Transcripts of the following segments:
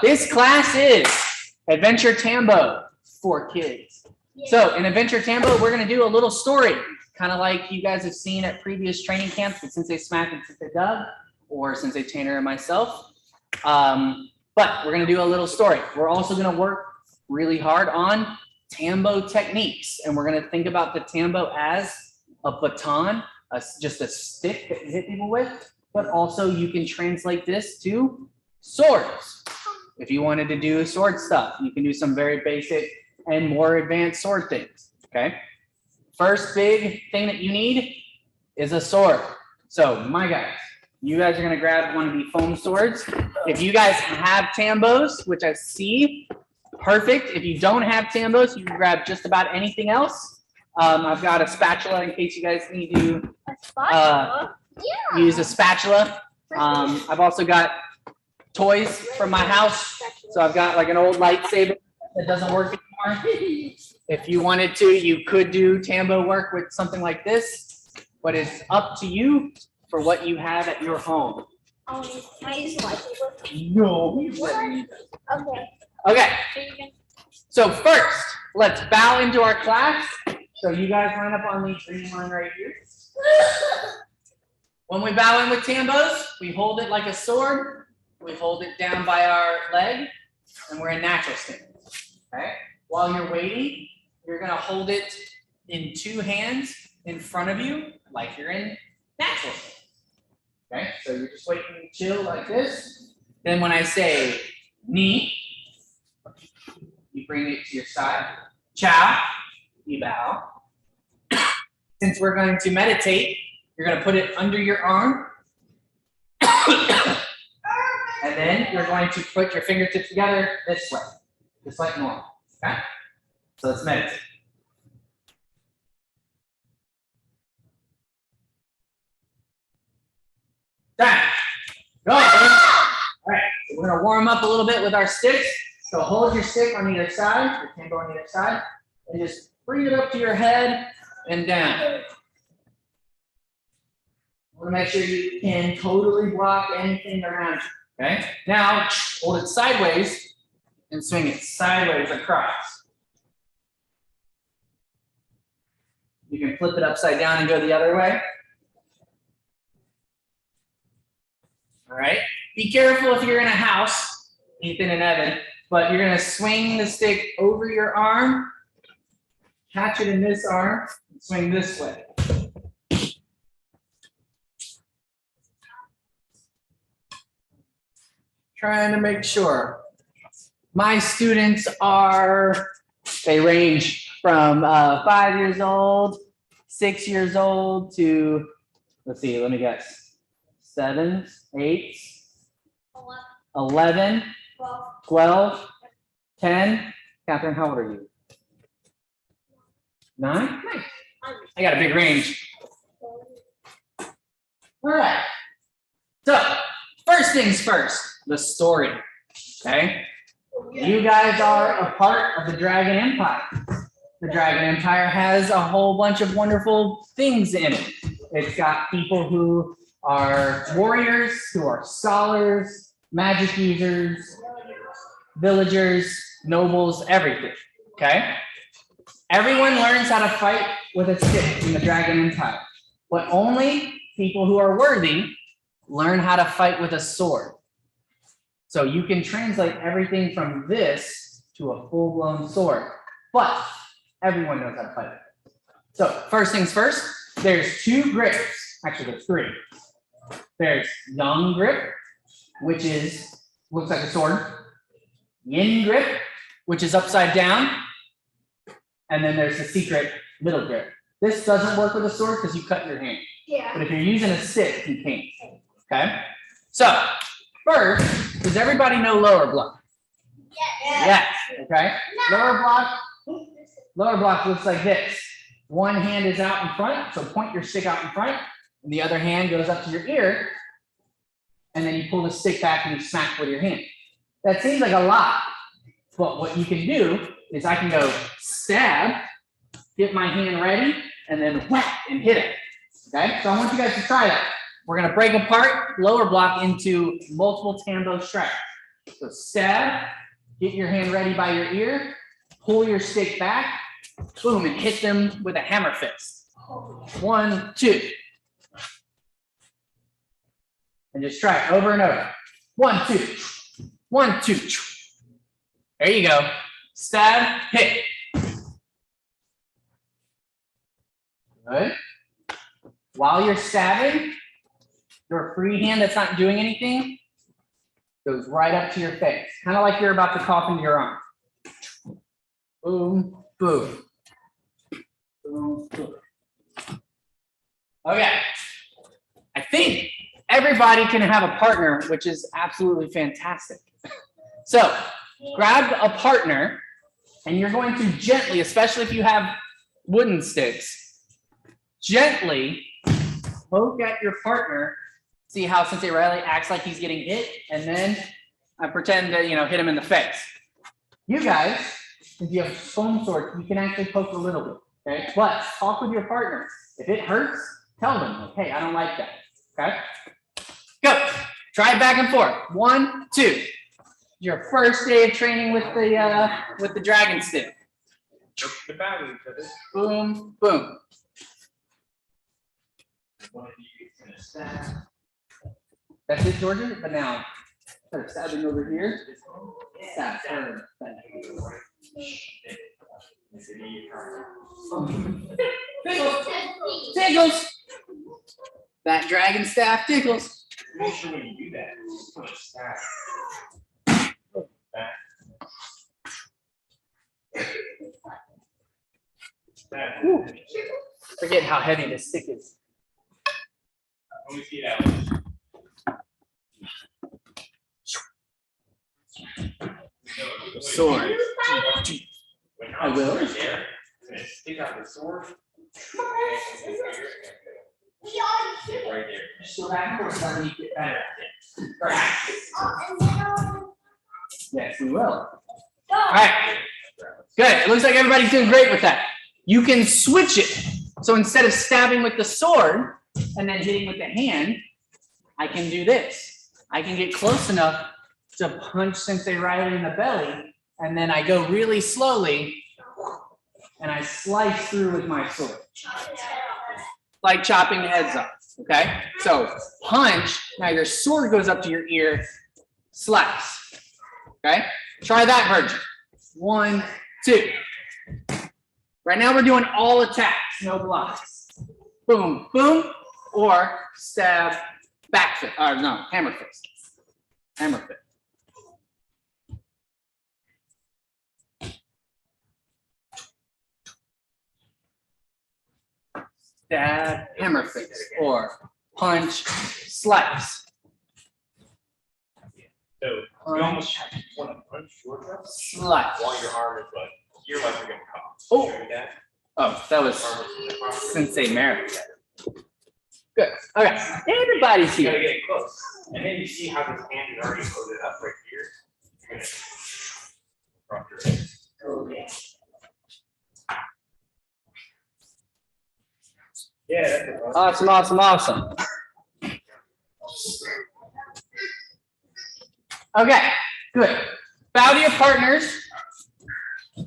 this class is Adventure Tambo for kids. So in Adventure Tambo, we're going to do a little story, kind of like you guys have seen at previous training camps with Sensei Smack and Sensei Doug, or Sensei Tanner and myself. But we're going to do a little story. We're also going to work really hard on Tambo techniques, and we're going to think about the Tambo as a baton, just a stick that you hit people with, but also you can translate this to swords. If you wanted to do sword stuff, you can do some very basic and more advanced sword things, okay? First big thing that you need is a sword. So my guys, you guys are gonna grab one of the foam swords. If you guys have Tambos, which I see, perfect. If you don't have Tambos, you can grab just about anything else. I've got a spatula in case you guys need to use a spatula. I've also got toys from my house. So I've got like an old lightsaber that doesn't work anymore. If you wanted to, you could do Tambo work with something like this, but it's up to you for what you have at your home. Can I use the lightsaber? No. Okay. Okay. So first, let's bow into our class. So you guys line up on the green line right here. When we bow in with Tambos, we hold it like a sword. We hold it down by our leg, and we're in natural stance. Okay. While you're waiting, you're gonna hold it in two hands in front of you, like you're in natural stance. Okay. So you're just waiting to chill like this. Then when I say knee, you bring it to your side. Chow, you bow. Since we're going to meditate, you're going to put it under your arm. And then you're going to put your fingertips together this way, just like normal. Okay? So let's meditate. Done. Go. All right. So we're going to warm up a little bit with our sticks. So hold your stick on either side, your Tambo on either side, and just bring it up to your head and down. Want to make sure you can totally block anything around you. Okay? Now hold it sideways and swing it sideways across. You can flip it upside down and go the other way. All right. Be careful if you're in a house, Ethan and Evan. But you're going to swing the stick over your arm, catch it in this arm, and swing this way. Trying to make sure. My students they range from 5 years old, 6 years old to, let's see, let me guess, 7, 8, 11. 12, 10. Catherine, how old are you? 9? Nice. I got a big range. All right. So, first things first, the story. Okay? You guys are a part of the Dragon Empire. The Dragon Empire has a whole bunch of wonderful things in it. It's got people who are warriors, who are scholars, magic users, villagers, nobles, everything, okay? Everyone learns how to fight with a stick in the Dragon Empire, but only people who are worthy learn how to fight with a sword. So you can translate everything from this to a full-blown sword, but everyone knows how to fight it. So first things first, there's 2 grips. Actually, there's 3. There's Yang grip, which looks like a sword. Yin grip, which is upside down. And then there's the secret middle grip. This doesn't work with a sword because you cut your hand. Yeah. But if you're using a stick, you can. Okay? So, first, does everybody know lower block? Yes. Yes. Okay? Lower block looks like this. One hand is out in front, so point your stick out in front, and the other hand goes up to your ear, and then you pull the stick back and you smack with your hand. That seems like a lot, but what you can do is I can go stab, get my hand ready, and then whack and hit it. Okay, so I want you guys to try that. We're gonna break apart lower block into multiple Tambo strikes. So stab, get your hand ready by your ear, pull your stick back, boom, and hit them with a hammer fist. 1, 2. And just try it over and over. 1, 2. 1, 2. There you go. Stab, hit. Good. While you're stabbing, your free hand that's not doing anything goes right up to your face, kind of like you're about to cough into your arm. Boom, boom. Boom, boom. Okay. I think everybody can have a partner, which is absolutely fantastic. So grab a partner and you're going to gently, especially if you have wooden sticks, gently poke at your partner. See how Sensei Riley acts like he's getting hit, and then I pretend to, hit him in the face. You guys, if you have foam swords, you can actually poke a little bit, okay? But talk with your partner. If it hurts, tell them, like, hey, I don't like that, okay? Go. Try it back and forth. 1, 2. Your first day of training with the dragon stick. Boom, boom. That's it, Georgia. But now, start stabbing over here. Stab. Tickles. Tickles. That dragon staff tickles. Make sure when you do that, put a staff. Forget how heavy this stick is. Let me see that one. Sword. I will. Stick out the sword. Right there. So that course I need to get better. Yes, we will. All right. Good. It looks like everybody's doing great with that. You can switch it. So instead of stabbing with the sword and then hitting with the hand, I can do this. I can get close enough to punch Sensei Riley in the belly, and then I go really slowly and I slice through with my sword. Like chopping heads off. Okay? So punch, now your sword goes up to your ear, slice. Okay? Try that version. 1, 2. Right now we're doing all attacks, no blocks. Boom, boom, or stab, back fist, or no, hammer fist. Hammer fist. Stab, hammer fist, or punch, slice. So we almost want to punch short jump Slice. while your arm is like you're gonna come. Oh. Show me that. Oh, that was Sensei Mary. Good. Okay. Everybody's You gotta here. get close. And then you see how this hand is already loaded up right here. You're gonna drop your head. Yeah, that's it. Awesome, awesome, awesome. Okay, good. Bow to your partners,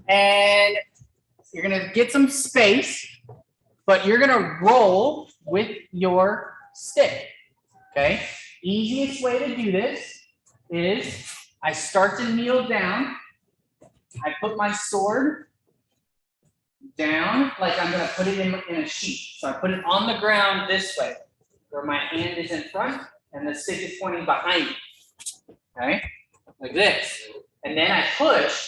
and you're gonna get some space, but you're gonna roll with your stick, okay? Easiest way to do this is I start to kneel down, I put my sword down, like I'm gonna put it in a sheath. So I put it on the ground this way, where my hand is in front and the stick is pointing behind me. Okay, like this. And then I push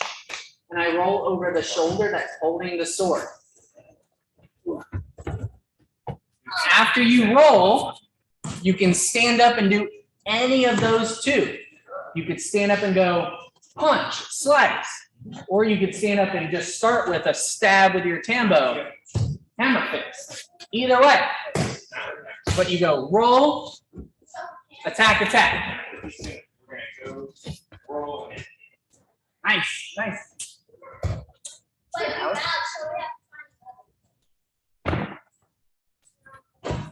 and I roll over the shoulder that's holding the sword. After you roll, you can stand up and do any of those two. You could stand up and go punch, slice, or you could stand up and just start with a stab with your Tambo, hammer fist. Either way. But you go roll, attack, attack. We're gonna go roll and Nice, nice. All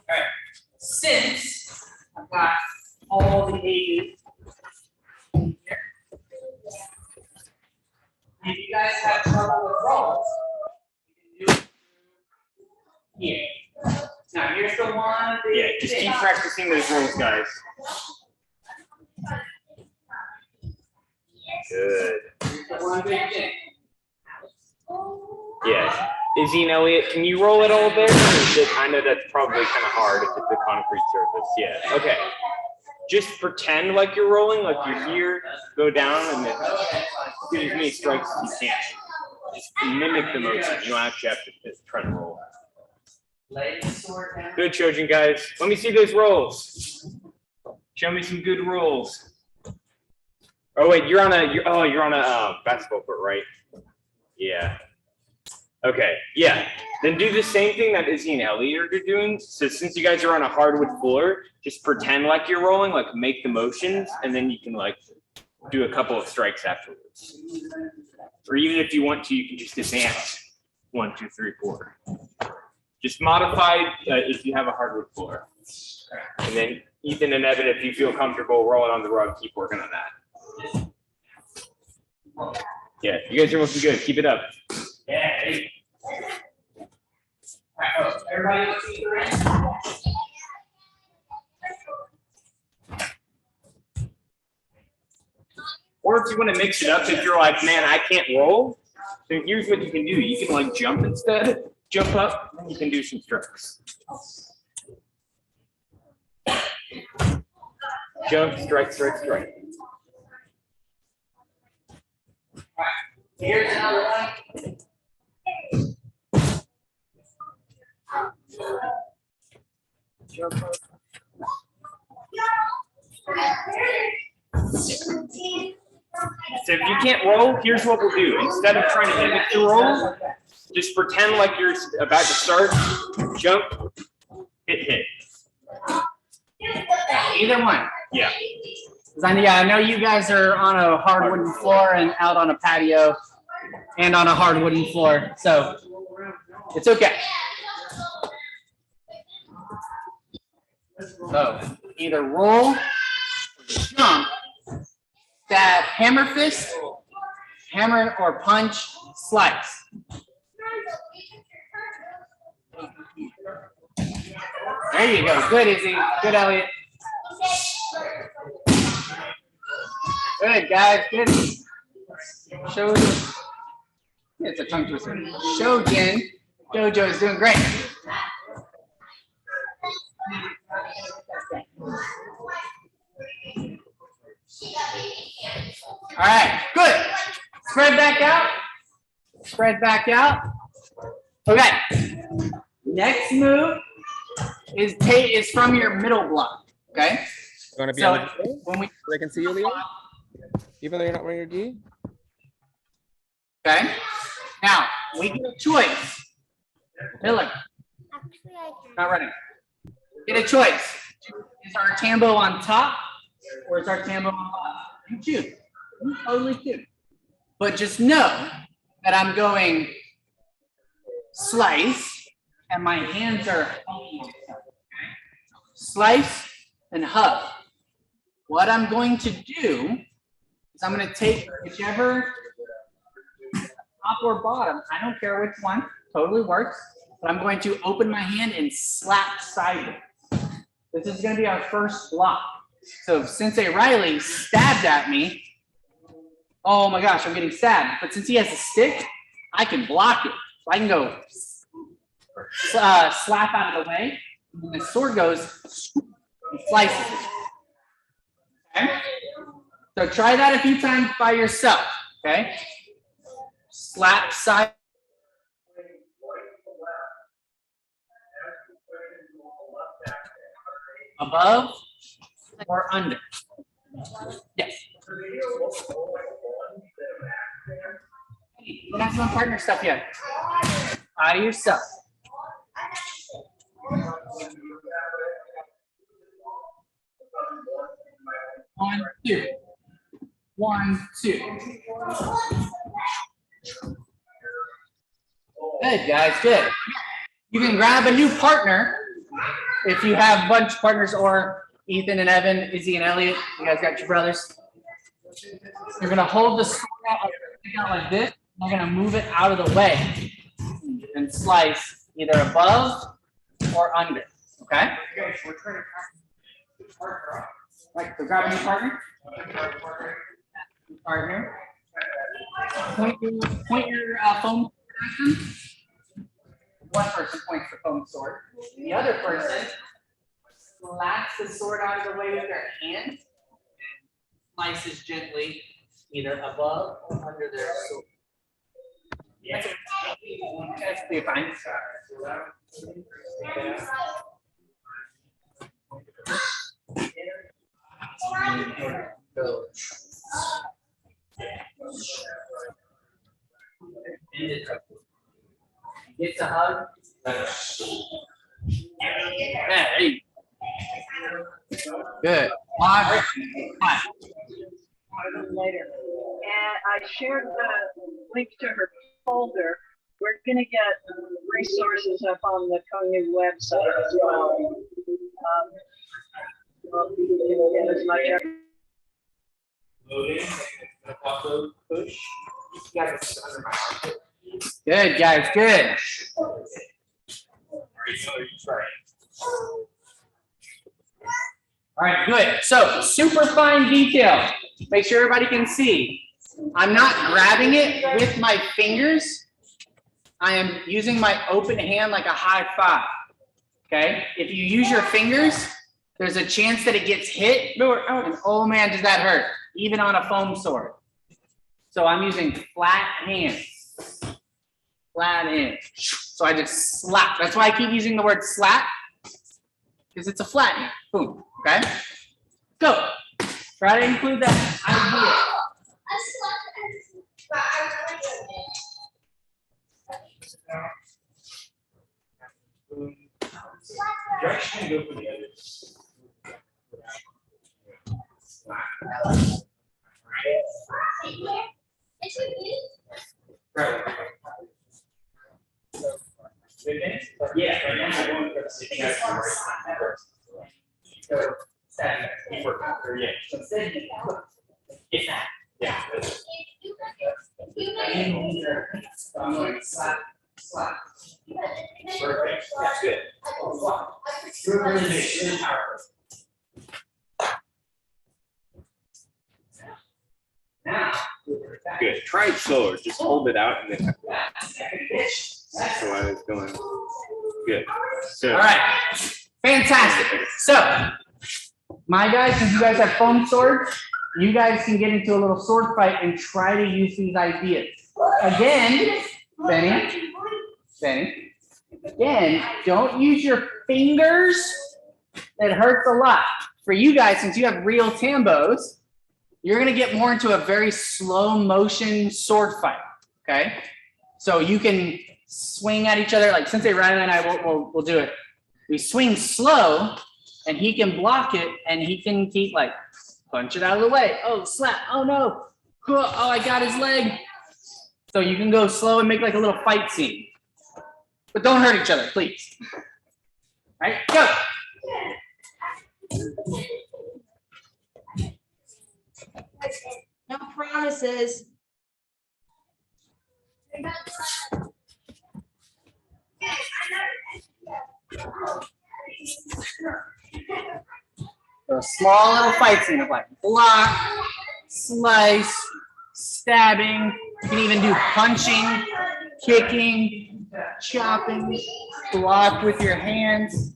right. Since I've got all the ages here, Just keep practicing those rolls, guys. Good. Yeah. Izzy and Elliot, can you roll it all there? Or is it, I know that's probably kind of hard if it's a concrete surface. Yeah. Okay. Just pretend like you're rolling, like you're here, go down, and then do as many strikes as you can. Just mimic the motion. You don't actually have to try to roll. Good, Trojan guys. Let me see those rolls. Show me some good rolls. Oh wait, you're on a basketball court, right? Yeah. Okay. Yeah. Then do the same thing that Izzy and Elliot are doing. So since you guys are on a hardwood floor, just pretend like you're rolling, like make the motions, and then you can like do a couple of strikes afterwards. Or even if you want to, you can just advance 1, 2, 3, 4. Just modify if you have a hardwood floor. And then Ethan and Evan, if you feel comfortable rolling on the rug, keep working on that. Yeah, you guys are looking good. Keep it up. Yeah. Everybody looking good. Or if you want to mix it up, if you're like, man, I can't roll, so here's what you can do. You can like jump instead, jump up, and you can do some strikes. Jump, strike, strike, strike. Here's another one. Jump up. So if you can't roll, here's what we'll do. Instead of trying to mimic the roll, just pretend like you're about to start, jump, hit. Either one. Yeah. I know you guys are on a hard wooden floor and out on a patio and on a hard wooden floor, so it's okay. So either roll, or jump, stab, hammer fist, hammer or punch, slice. There you go. Good, Izzy. Good, Elliot. Good, guys. Good. It's a tongue twister. Shojin. Jojo is doing great. All right, good. Spread back out. Spread back out. Okay. Next move is from your middle block. Okay. You want to be So on the G? when we So they can see you, Leo? Even though you're not wearing your G? okay. Now we get a choice. Miller, not running. Get a choice. Is our Tambo on top or is our Tambo on bottom? You choose. You totally choose. But just know that I'm going slice and my hands are hugging. Slice and hug. What I'm going to do is I'm going to take whichever top or bottom, I don't care which one, totally works, but I'm going to open my hand and slap sideways. This is going to be our first block. So if Sensei Riley stabbed at me, oh my gosh, I'm getting stabbed. But since he has a stick, I can block it. So I can go slap out of the way. And when the sword goes, and slices it. Okay? So try that a few times by yourself. Okay? Slap side. Above or under? Yes. We're not doing partner stuff yet. Out of yourself. One, two. 1, 2. Good, guys, good. You can grab a new partner if you have a bunch of partners, or Ethan and Evan, Izzy and Elliot. You guys got your brothers. You're gonna hold the sword out like this. You're gonna move it out of the way and slice either above or under. Okay? Right, so grab a new partner. Partner. Point your phone. One person points the foam sword. The other person slaps the sword out of the way with their hand. Slices gently, either above or under their sword. Yeah. That's pretty fine. Gets a hug. Hey. Good. Later. And I shared the link to her folder. We're going to get resources up on the CONU website as well. Get as much. Good, guys. Good. All right, good. So super fine detail. Make sure everybody can see. I'm not grabbing it with my fingers. I am using my open hand like a high five. Okay? If you use your fingers, there's a chance that it gets hit. And oh man, does that hurt? Even on a foam sword. So I'm using flat hands. Flat hands. So I just slap. That's why I keep using the word slap. Because it's a flat hand. Boom. Okay? Go. Try to include that idea. Yeah. Perfect. That's good. Really powerful. Now, Good. Try it slower. Just hold it out and then. That's what I was doing. Good. So, all right. Fantastic. So, my guys, since you guys have foam swords, you guys can get into a little sword fight and try to use these ideas. Again, Benny, again, don't use your fingers. It hurts a lot. For you guys, since you have real Tambos, you're going to get more into a very slow motion sword fight. Okay? So you can swing at each other. Like Sensei Ryan and I will do it. We swing slow, and he can block it, and he can keep like punch it out of the way. Oh, slap. Oh no. Oh, I got his leg. So you can go slow and make like a little fight scene. But don't hurt each other, please. All right, go. No promises. So a small little fight scene of like block, slice, stabbing. You can even do punching, kicking, chopping, block with your hands.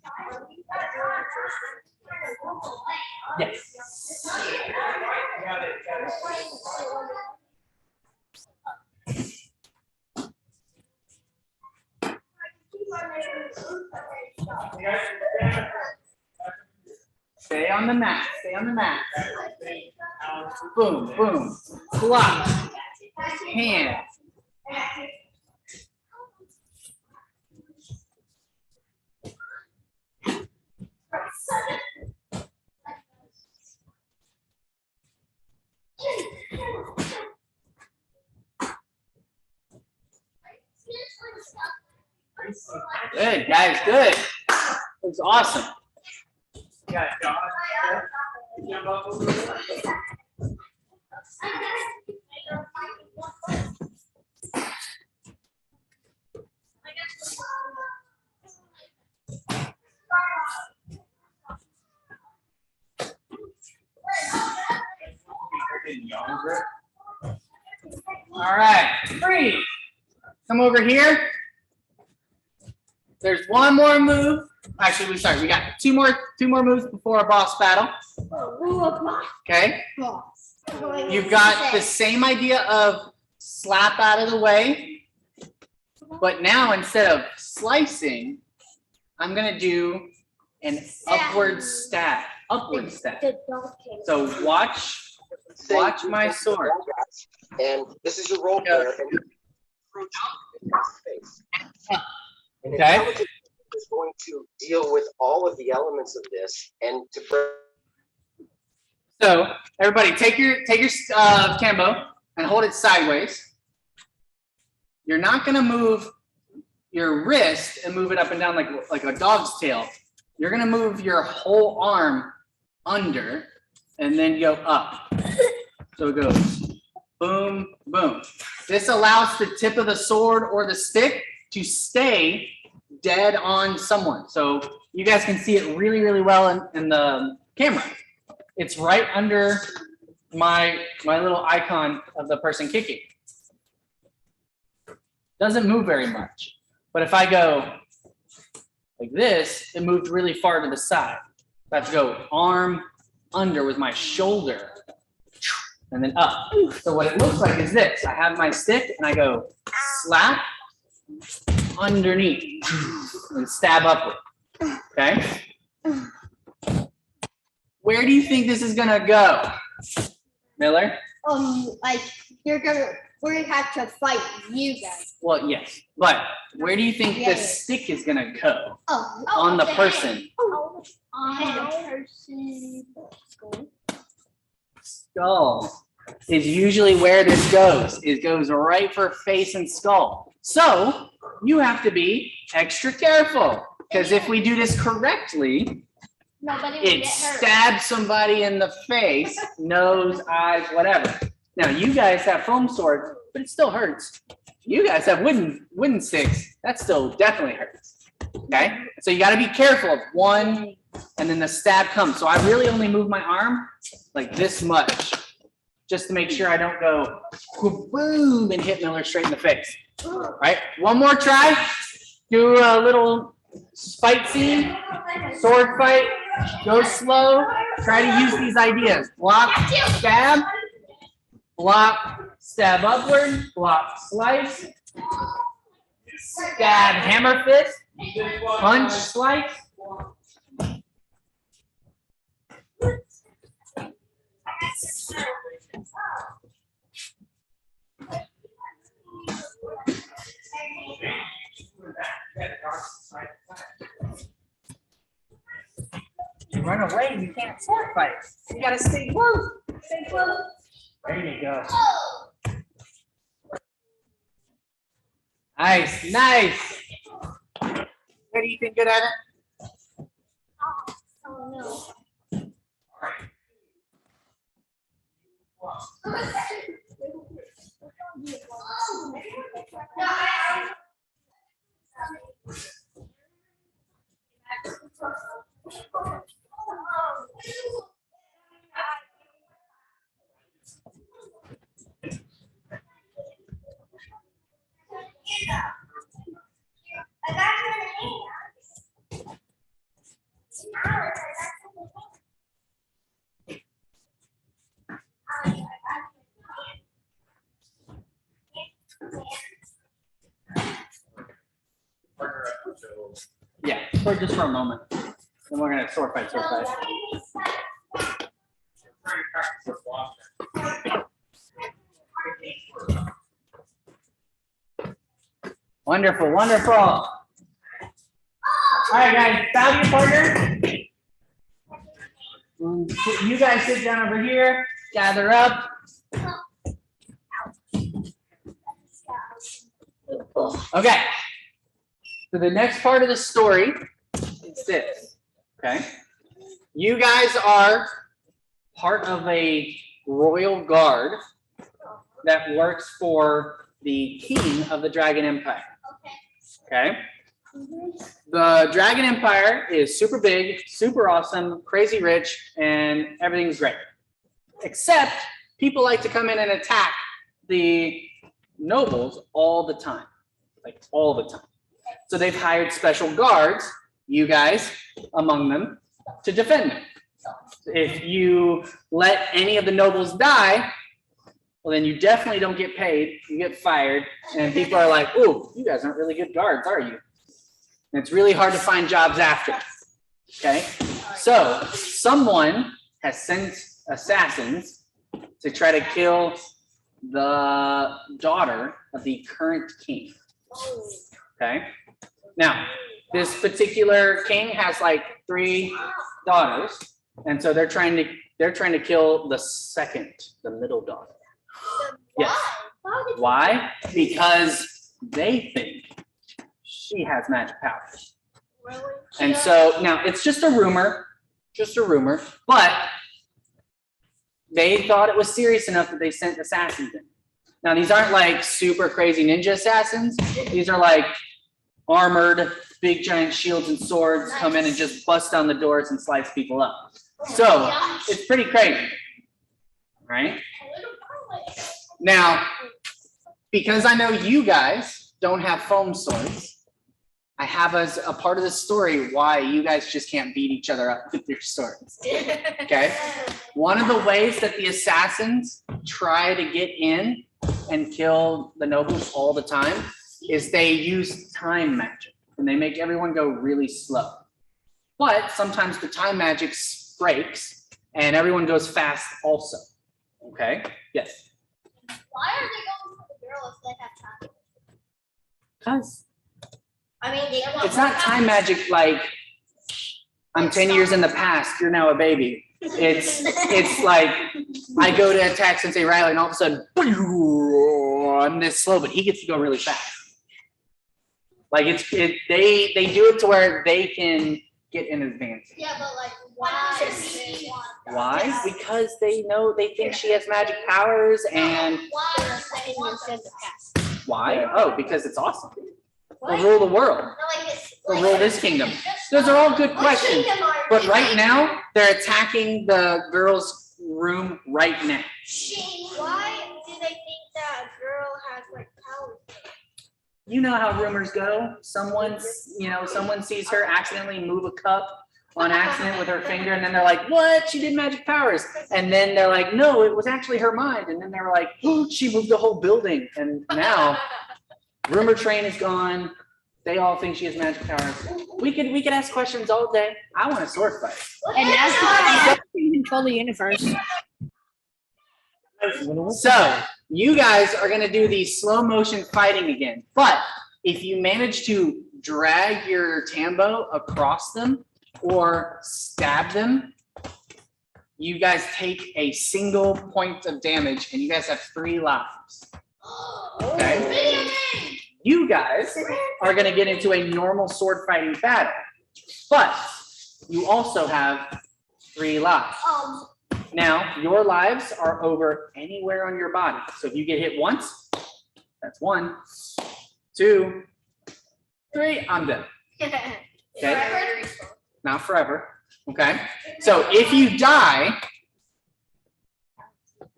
Yes. Stay on the mat. Stay on the mat. Boom, boom. Block. Hand. Good, guys, good. It was awesome. Yeah, All right, free. Come over here. There's one more move. Actually, we got two more moves before a boss battle. Okay. You've got the same idea of slap out of the way, but now instead of slicing, I'm gonna do an upward stab. Upward stab. So watch my sword. And this is your role player, and you approach space. And Okay. intelligence is going to deal with all of the elements of this, and to So everybody, take your Tambo and hold it sideways. You're not gonna move your wrist and move it up and down like a dog's tail. You're gonna move your whole arm under and then go up. So it goes boom, boom. This allows the tip of the sword or the stick to stay dead on someone. So you guys can see it really, really well in the camera. It's right under my little icon of the person kicking. Doesn't move very much. But if I go like this, it moved really far to the side. I have to go arm under with my shoulder and then up. So what it looks like is this. I have my stick and I go slap underneath and stab upward. Okay? Where do you think this is gonna go, Miller? Like we're gonna have to fight you guys. Well, yes, but where do you think the stick is gonna go Oh, on the person? on the person. Skull is usually where this goes. It goes right for face and skull. So you have to be extra careful because if we do this correctly, Nobody will it get hurt. stabs somebody in the face, nose, eyes, whatever. Now you guys have foam swords, but it still hurts. You guys have wooden sticks. That still definitely hurts. Okay, so you got to be careful of one, and then the stab comes. So I really only move my arm like this much, just to make sure I don't go boom and hit Miller straight in the face. All right, one more try. Do a little fight scene, sword fight. Go slow. Try to use these ideas. Block, stab, block, stab upward, block, slice, stab, hammer fist, punch, slice. You run away, you can't sword fight. You gotta stay close. Stay close. There you go. Nice, nice. What do you think good at it? Oh Yeah, for just for a moment. Then we're gonna sword fight. Wonderful, wonderful. All right, guys, bow to your partner. You guys sit down over here, gather up. Okay. So the next part of the story is this, okay? You guys are part of a royal guard that works for the king of the Dragon Empire, okay? The Dragon Empire is super big, super awesome, crazy rich, and everything's great. Except people like to come in and attack the nobles all the time, like all the time. So they've hired special guards, you guys among them, to defend them. If you let any of the nobles die, well, then you definitely don't get paid. You get fired, and people are like, "Oh, you guys aren't really good guards, are you?" And it's really hard to find jobs after. Okay, so someone has sent assassins to try to kill the daughter of the current king. Okay, now this particular king has like 3 daughters, and so they're trying to kill the middle daughter. Yes. Why? Because they think she has magic powers. And so now it's just a rumor, but they thought it was serious enough that they sent assassins in. Now these aren't like super crazy ninja assassins. These are like armored, big giant shields and swords come in and just bust down the doors and slice people up. So it's pretty crazy, right? Now, because I know you guys don't have foam swords, I have as a part of the story why you guys just can't beat each other up with your swords. Okay? One of the ways that the assassins try to get in and kill the nobles all the time is they use time magic, and they make everyone go really slow. But sometimes the time magic breaks and everyone goes fast also. Okay? Yes. Why are they going for the girl if they have time? Because I mean, they want it's not time magic like I'm 10 years in the past, you're now a baby. It's like I go to attack Sensei Riley and all of a sudden I'm this slow, but he gets to go really fast. Like they do it to where they can get an advantage. Yeah, but like, why do they want that? Why? Because they think she has magic powers, and Why do they want that? why? Oh, because it's awesome. They'll rule the world. They'll rule this kingdom. Those are all good questions. But right now, they're attacking the girl's room right now. Why do they think that a girl has like powers? You know how rumors go. Someone sees her accidentally move a cup on accident with her finger, and then they're like, what? She did magic powers. And then they're like, no, it was actually her mind. And then they were like, oh, she moved the whole building. And now rumor train is gone. They all think she has magic powers. We could ask questions all day. I want a sword fight. And that's why you can control the universe. So you guys are gonna do the slow motion fighting again. But if you manage to drag your Tambo across them or stab them, you guys take a single point of damage, and you guys have 3 lives. Okay? You guys are going to get into a normal sword fighting battle, but you also have 3 lives. Now, your lives are over anywhere on your body. So if you get hit once, that's 1, 2, 3, I'm done. Okay? Not forever. Okay? So if you die,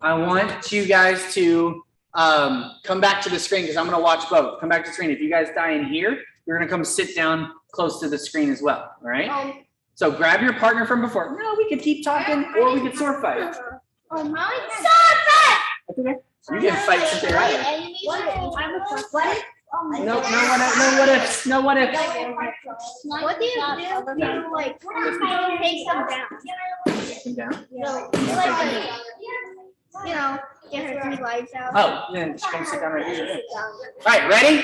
I want you guys to come back to the screen, because I'm going to watch both. Come back to the screen. If you guys die in here, you're going to come sit down close to the screen as well. All right? So grab your partner from before. No, we could keep talking, or we could sword fight. Oh my God. That's okay. You can fight since they're right. No, what ifs. What do you do? You like take them down. Take them down. Get her 3 lives out. Oh, then just come sit down right here. All right, ready?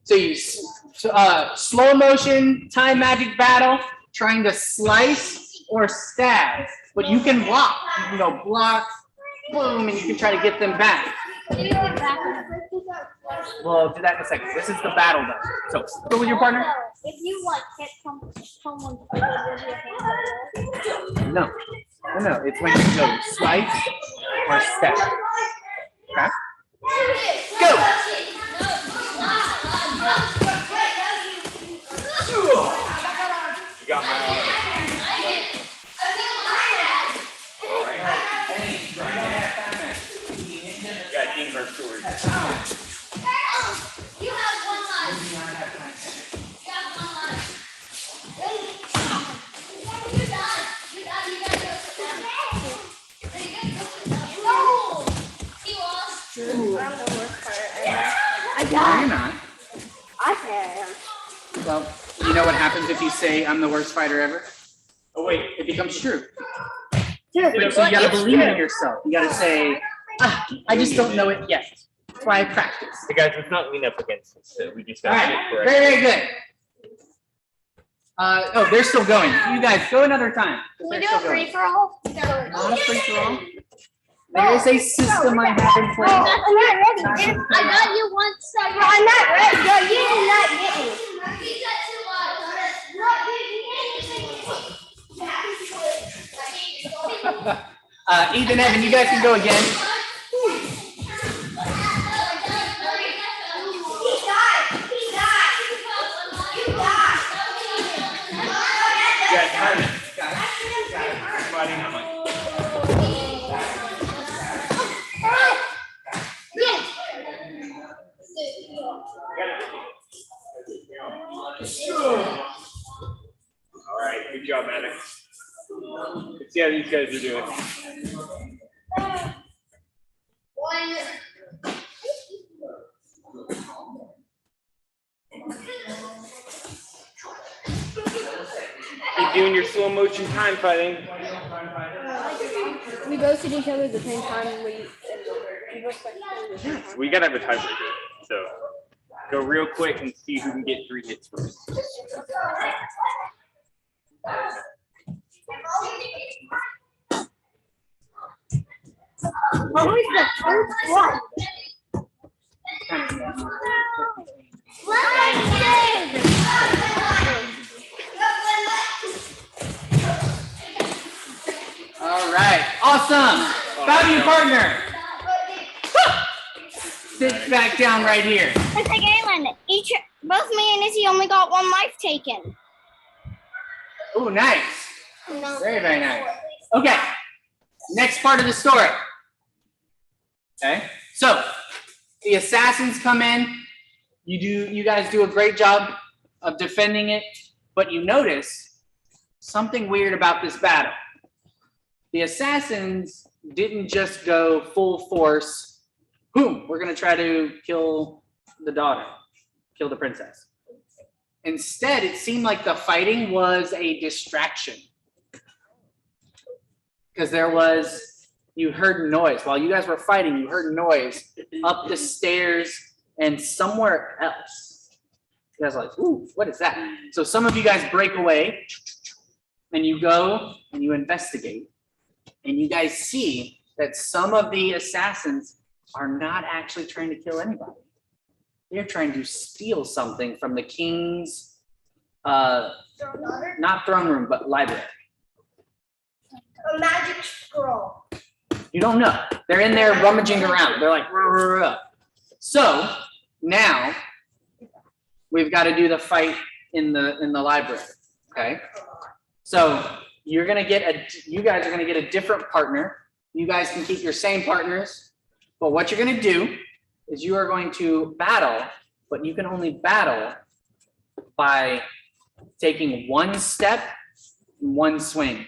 So you slow motion time magic battle, trying to slice or stab, but you can block. You can go block, boom, and you can try to get them back. We'll do that in a second. This is the battle though. So go with your partner. If you like hit someone, No, it's when you go slice or stab. Okay? Go! You got my have time. You have one life. We do not have time. You have one life. You're done. You're done. You gotta go sit down. You gotta go sit down. No! He lost. I'm the worst part. I No, you're not. I am. Well, you know what happens if you say I'm the worst fighter ever? Oh wait, It becomes true. Instead So you of- gotta believe in yourself. You gotta say, I just don't know it yet. That's why I practice. Hey guys, let's not lean up against it. So we just All got right, to correct. very good. Oh, they're still going. You guys go another time. Can we They're do a still going. free for all? Not a free for all. There is a system I have in place. I'm not ready. I got you one second. I'm not ready. No, you did not get me. You got too much. Ethan, Evan, you guys can go again. Yeah, time it. Fighting on my- All right, good job, Maddox. Let's see how these guys are doing. Keep doing your slow motion time fighting. We both hit each other at the same time. We gotta have a tiebreaker. So go real quick and see who can get 3 hits first. What was the first one? All right, awesome. Bow your partner. Sit back down right here. It's like Aylin. Both me and Izzy only got one life taken. Oh, nice. No. Very, very nice. Okay, next part of the story. Okay, so the assassins come in. You guys do a great job of defending it, but you notice something weird about this battle. The assassins didn't just go full force. Boom, we're gonna try to kill the daughter, kill the princess. Instead, it seemed like the fighting was a distraction. Because you heard noise. While you guys were fighting, you heard noise up the stairs and somewhere else. You guys are like, ooh, what is that? So some of you guys break away and you go and you investigate. And you guys see that some of the assassins are not actually trying to kill anybody. They're trying to steal something from the king's, not throne room, but library. A magic scroll. You don't know. They're in there rummaging around. They're like, "Ruh, ruh, ruh." So now we've got to do the fight in the library. Okay. So you guys are gonna get a different partner. You guys can keep your same partners, but what you're gonna do is you are going to battle, but you can only battle by taking one step, one swing.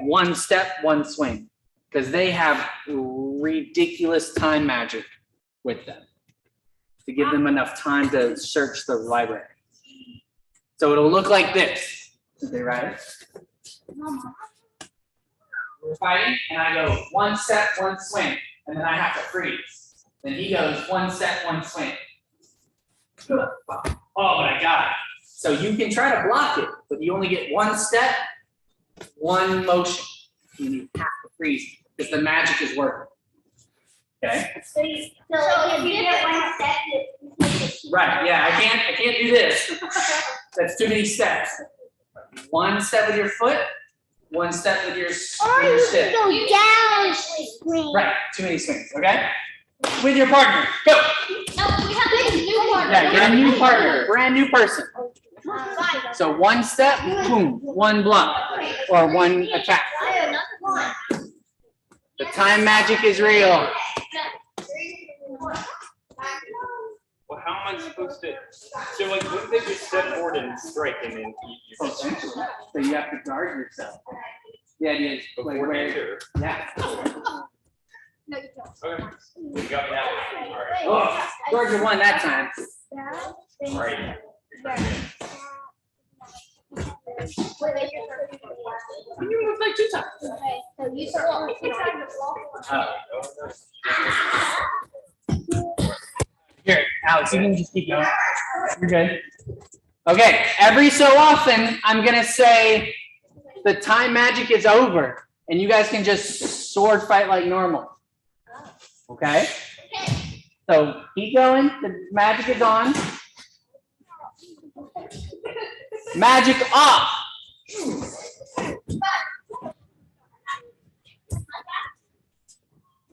One step, one swing. Because they have ridiculous time magic with them to give them enough time to search the library. So it'll look like this. Okay, right? We're fighting, and I go one step, one swing, and then I have to freeze. Then he goes one step, one swing. Oh, but I got it. So you can try to block it, but you only get one step, one motion. You have to freeze because the magic is working. Okay? So if you get one step, Right, yeah, I can't do this. That's too many steps. One step with your foot, one step with your stick. go down. Right, too many swings, okay? With your partner, go. No, we have to get a new one. Yeah, get a new partner, brand new person. So one step, boom, one block, or one attack. The time magic is real. I supposed to? So like, wouldn't they just step forward and strike, and then you just So you have to guard yourself. The idea is like before where, enter? yeah. No, you don't. Okay. You got me that one. All right. Oh, Georgia won that time. All right. You moved like 2 times. Okay, so you start. Here, Alex, you can just keep going. You're good. Okay, every so often, I'm gonna say the time magic is over, and you guys can just sword fight like normal. Okay? So keep going. The magic is on. Magic off.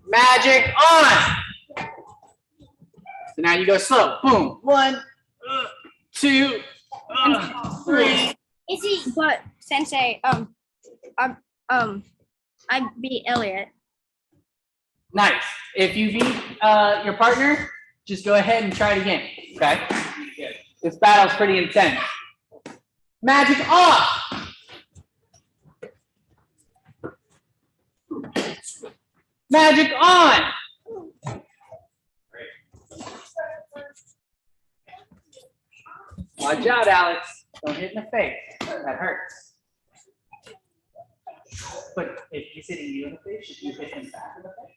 Magic on. So now you go slow. Boom. 1, 2, 3. Is he? But Sensei, I beat Elliot. Nice. If you beat your partner, just go ahead and try it again. Okay. This battle's pretty intense. Magic off. Magic on. Watch out, Alex. Don't hit in the face. That hurts. But if he's hitting you in the face, should you hit him back in the face?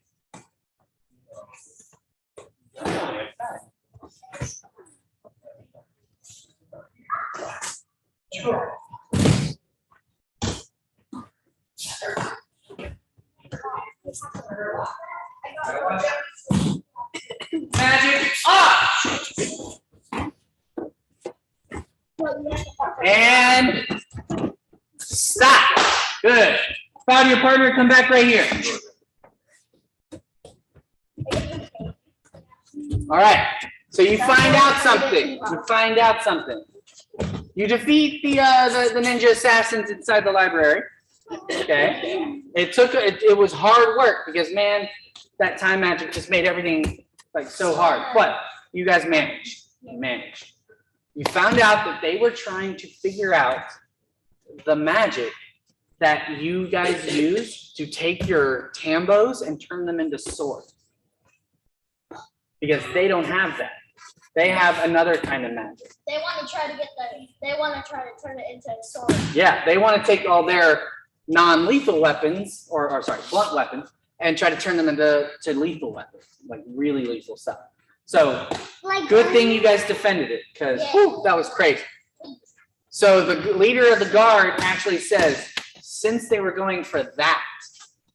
Magic off. And stop. Good. Found your partner, come back right here. All right. So you find out something. You defeat the ninja assassins inside the library. Okay. It was hard work because man, that time magic just made everything like so hard. But you guys managed. You managed. You found out that they were trying to figure out the magic that you guys use to take your Tambos and turn them into swords. Because they don't have that. They have another kind of magic. They want to try to turn it into a sword. Yeah, they want to take all their non-lethal weapons, or sorry, blunt weapons, and try to turn them into lethal weapons, like really lethal stuff. So good thing you guys defended it, because that was crazy. So the leader of the guard actually says, since they were going for that,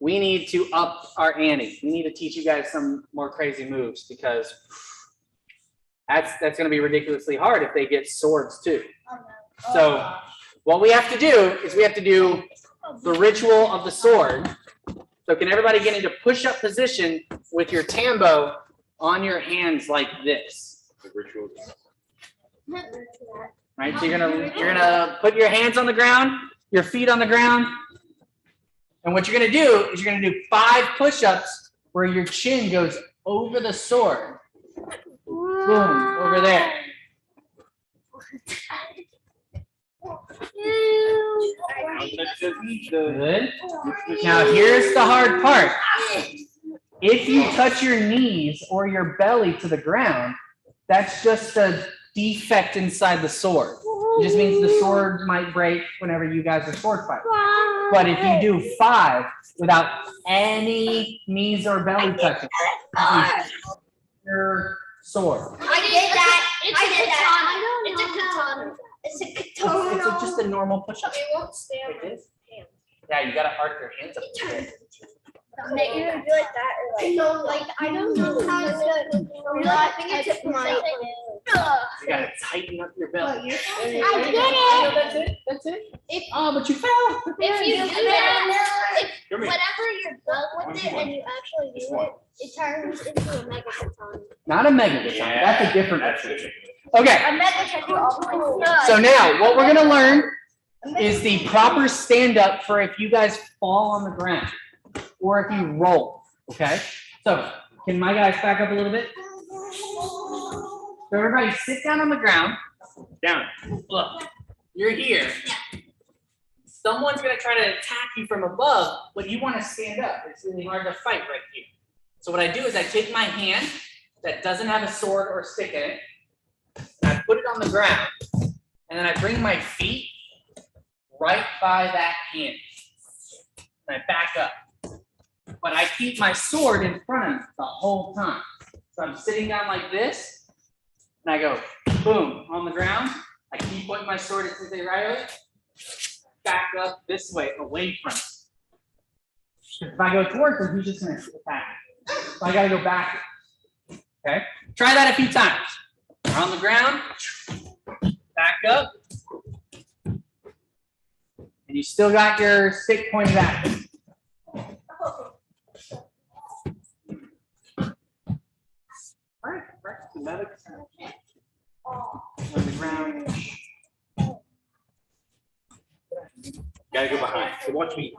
we need to up our ante. We need to teach you guys some more crazy moves because that's going to be ridiculously hard if they get swords too. So what we have to do is we have to do the ritual of the sword. So can everybody get into push-up position with your Tambo on your hands like this? The ritual. Right, so you're gonna put your hands on the ground, your feet on the ground, and what you're gonna do is you're gonna do 5 push-ups where your chin goes over the sword. Boom, over there. Good. Now here's the hard part. If you touch your knees or your belly to the ground, that's just a defect inside the sword. It just means the sword might break whenever you guys are sword fighting. But if you do 5 without any knees or belly touching, your sword. I did that. It's a katana. It's a katana. It's just a normal push-up. It won't stay on my It is. Yeah, you gotta arc your hands up. Make you do like that or like no, like I don't know how to do it. I think it's my. You gotta tighten up your belly. I did it. That's it. Oh, but you fell. If you do that, whenever you're done with it and you actually do it, it turns into a mega katana. Not a mega katana. That's a different one. Okay. A mega katana. So now what we're gonna learn is the proper stand up for if you guys fall on the ground or if you roll. Okay. So can my guys back up a little bit? So everybody sit down on the ground. Down. Look, you're here. Someone's gonna try to attack you from above, but you want to stand up. It's really hard to fight right here. So what I do is I take my hand that doesn't have a sword or stick in it, and I put it on the ground, and then I bring my feet right by that hand, and I back up. But I keep my sword in front of me the whole time. So I'm sitting down like this, and I go boom on the ground. I keep putting my sword at Sensei Riley, back up this way, away from him. If I go towards him, he's just gonna attack me. So I gotta go back. Okay? Try that a few times. On the ground, back up. And you still got your stick pointed at him. All right, practice on the ground. Gotta go behind. So watch me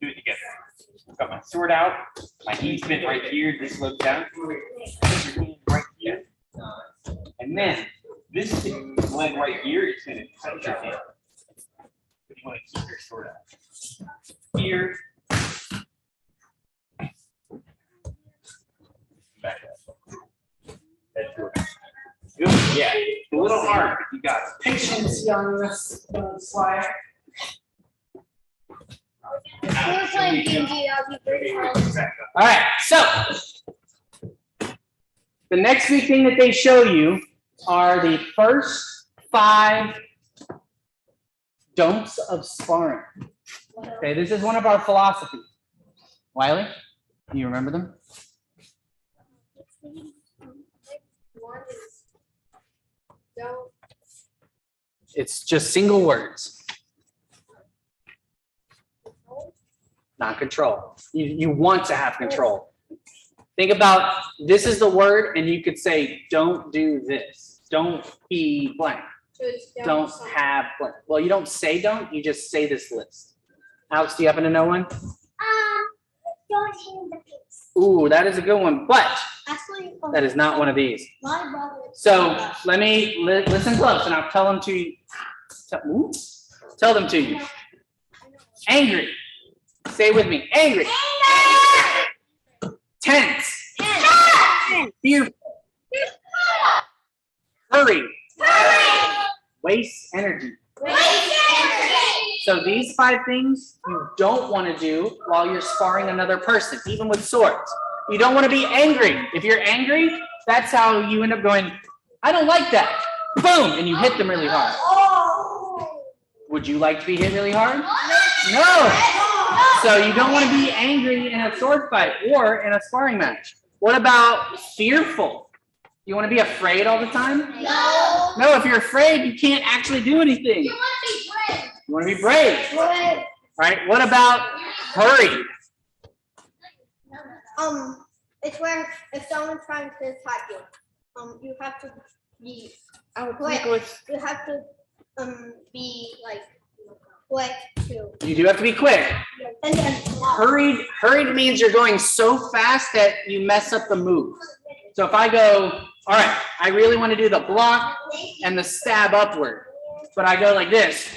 do it together. Got my sword out. My knees bent right here. This looks down. Put your hand right here. And then this leg right here is gonna touch your hand. But you want to keep your sword out. Here. Back up. That's good. Good. Yeah. It's a little hard, but you got it. Patience, young Swire. If we were playing D&D, I'd be pretty fun. All right, so the next big thing that they show you are the first 5 don'ts of sparring. Okay, this is one of our philosophies. Wiley, do you remember them? One is don't. It's just single words. Not control. You want to have control. Think about, this is the word, and you could say, don't do this. Don't be blank. So it's Don't have blank. Well, you don't say don't, you just say this list. Alex, do you happen to know one? Don't hit the face. Ooh, that is a good one, but Actually, that is not one of these. my brother. So let me listen close, and I'll tell them to you. Tell them to you. Angry. Say with me. Angry. Tense. Fearful. Hurry. Waste energy. So these 5 things you don't want to do while you're sparring another person, even with swords. You don't want to be angry. If you're angry, that's how you end up going, I don't like that. Boom, and you hit them really hard. Would you like to be hit really hard? No. So you don't want to be angry in a sword fight or in a sparring match. What about fearful? You want to be afraid all the time? No. No, if you're afraid, you can't actually do anything. You want to be brave. You want to be brave. Brave. Right? What about hurried? It's where if someone's trying to attack you, you have to be quick. You have to be like quick too. You do have to be quick. And then Hurried means you're going so fast that you mess up the move. So if I go, all right, I really want to do the block and the stab upward, but I go like this.